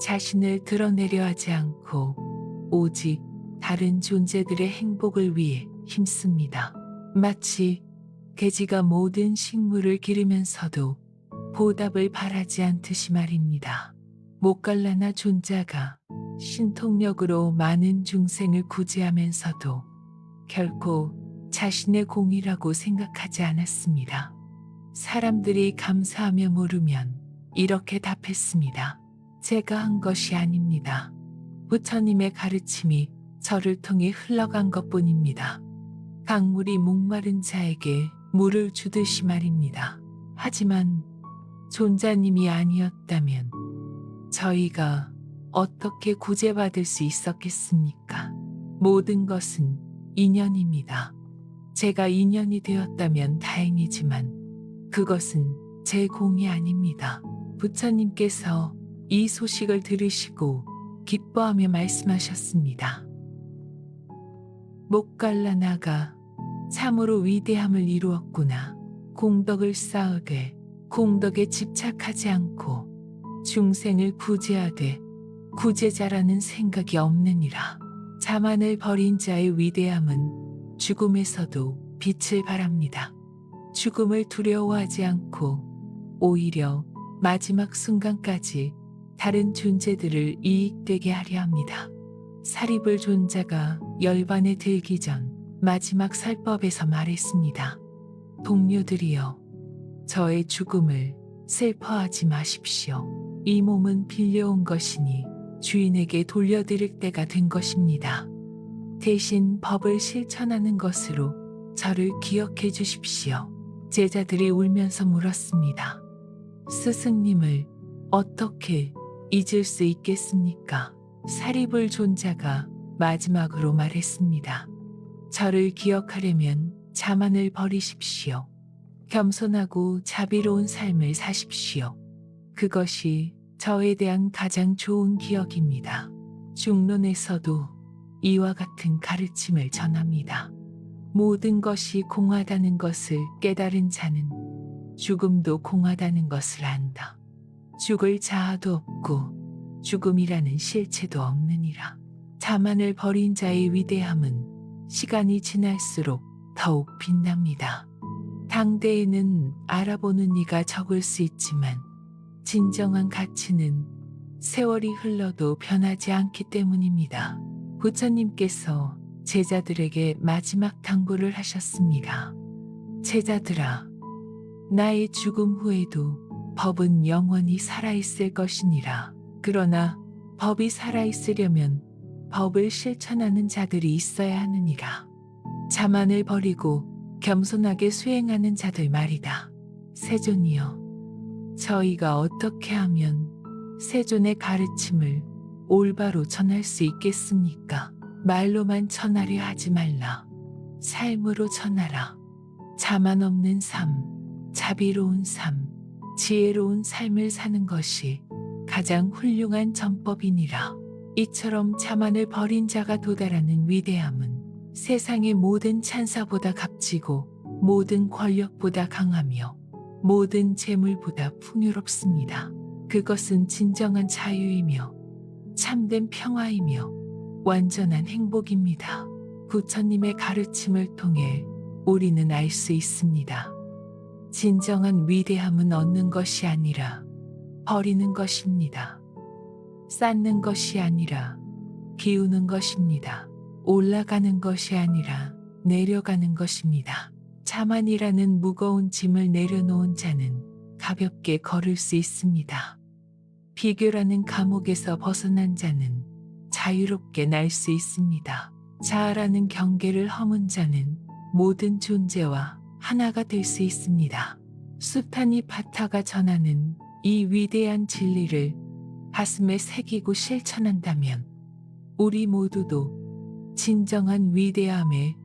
[SPEAKER 1] 자신을 드러내려 하지 않고 오직 다른 존재들의 행복을 위해 힘씁니다. 마치 돼지가 모든 식물을 기르면서도 보답을 바라지 않듯이 말입니다. 모칼라나 존자가 신통력으로 많은 중생을 구제하면서도 결코 자신의 공이라고 생각하지 않았습니다. 사람들이 감사하며 물으면 이렇게 답했습니다. 제가 한 것이 아닙니다. 부처님의 가르침이 저를 통해 흘러간 것뿐입니다. 강물이 목마른 자에게 물을 주듯이 말입니다. 하지만 존자님이 아니었다면 저희가 어떻게 구제받을 수 있었겠습니까? 모든 것은 인연입니다. 제가 인연이 되었다면 다행이지만 그것은 제 공이 아닙니다. 부처님께서 이 소식을 들으시고 기뻐하며 말씀하셨습니다. 모칼라나가 참으로 위대함을 이루었구나. 공덕을 쌓으되 공덕에 집착하지 않고 중생을 구제하되 구제자라는 생각이 없느니라. 자만을 버린 자의 위대함은 죽음에서도 빛을 발합니다. 죽음을 두려워하지 않고 오히려 마지막 순간까지 다른 존재들을 이익되게 하려 합니다. 사리불 존자가 열반에 들기 전 마지막 설법에서 말했습니다. 동료들이여, 저의 죽음을 슬퍼하지 마십시오. 이 몸은 빌려온 것이니 주인에게 돌려드릴 때가 된 것입니다. 대신 법을 실천하는 것으로 저를 기억해 주십시오. 제자들이 울면서 물었습니다. 스승님을 어떻게 잊을 수 있겠습니까? 사리불 존자가 마지막으로 말했습니다. 저를 기억하려면 자만을 버리십시오. 겸손하고 자비로운 삶을 사십시오. 그것이 저에 대한 가장 좋은 기억입니다. 중론에서도 이와 같은 가르침을 전합니다. 모든 것이 공하다는 것을 깨달은 자는 죽음도 공하다는 것을 안다. 죽을 자아도 없고 죽음이라는 실체도 없느니라. 자만을 버린 자의 위대함은 시간이 지날수록 더욱 빛납니다. 당대에는 알아보는 이가 적을 수 있지만 진정한 가치는 세월이 흘러도 변하지 않기 때문입니다. 부처님께서 제자들에게 마지막 당부를 하셨습니다. 제자들아, 나의 죽음 후에도 법은 영원히 살아있을 것이니라. 그러나 법이 살아있으려면 법을 실천하는 자들이 있어야 하느니라. 자만을 버리고 겸손하게 수행하는 자들 말이다. 세존이여, 저희가 어떻게 하면 세존의 가르침을 올바로 전할 수 있겠습니까? 말로만 전하려 하지 말라. 삶으로 전하라. 자만 없는 삶, 자비로운 삶, 지혜로운 삶을 사는 것이 가장 훌륭한 전법이니라. 이처럼 자만을 버린 자가 도달하는 위대함은 세상의 모든 찬사보다 값지고 모든 권력보다 강하며 모든 재물보다 풍요롭습니다. 그것은 진정한 자유이며 참된 평화이며 완전한 행복입니다. 부처님의 가르침을 통해 우리는 알 수 있습니다. 진정한 위대함은 얻는 것이 아니라 버리는 것입니다. 쌓는 것이 아니라 기우는 것입니다. 올라가는 것이 아니라 내려가는 것입니다. 자만이라는 무거운 짐을 내려놓은 자는 가볍게 걸을 수 있습니다. 비교라는 감옥에서 벗어난 자는 자유롭게 날 수 있습니다. 자아라는 경계를 허문 자는 모든 존재와 하나가 될 수 있습니다. 수타니 파타가 전하는 이 위대한 진리를 가슴에 새기고 실천한다면 우리 모두도 진정한 위대함에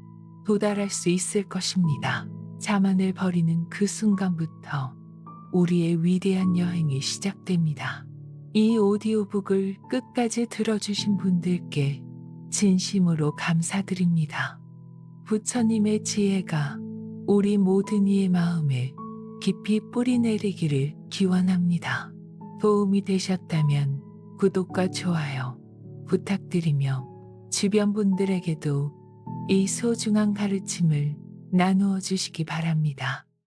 [SPEAKER 1] 도달할 수 있을 것입니다. 자만을 버리는 그 순간부터 우리의 위대한 여행이 시작됩니다. 이 오디오북을 끝까지 들어주신 분들께 진심으로 감사드립니다. 부처님의 지혜가 우리 모든 이의 마음에 깊이 뿌리 내리기를 기원합니다. 도움이 되셨다면 구독과 좋아요 부탁드리며 주변 분들에게도 이 소중한 가르침을 나누어 주시기 바랍니다.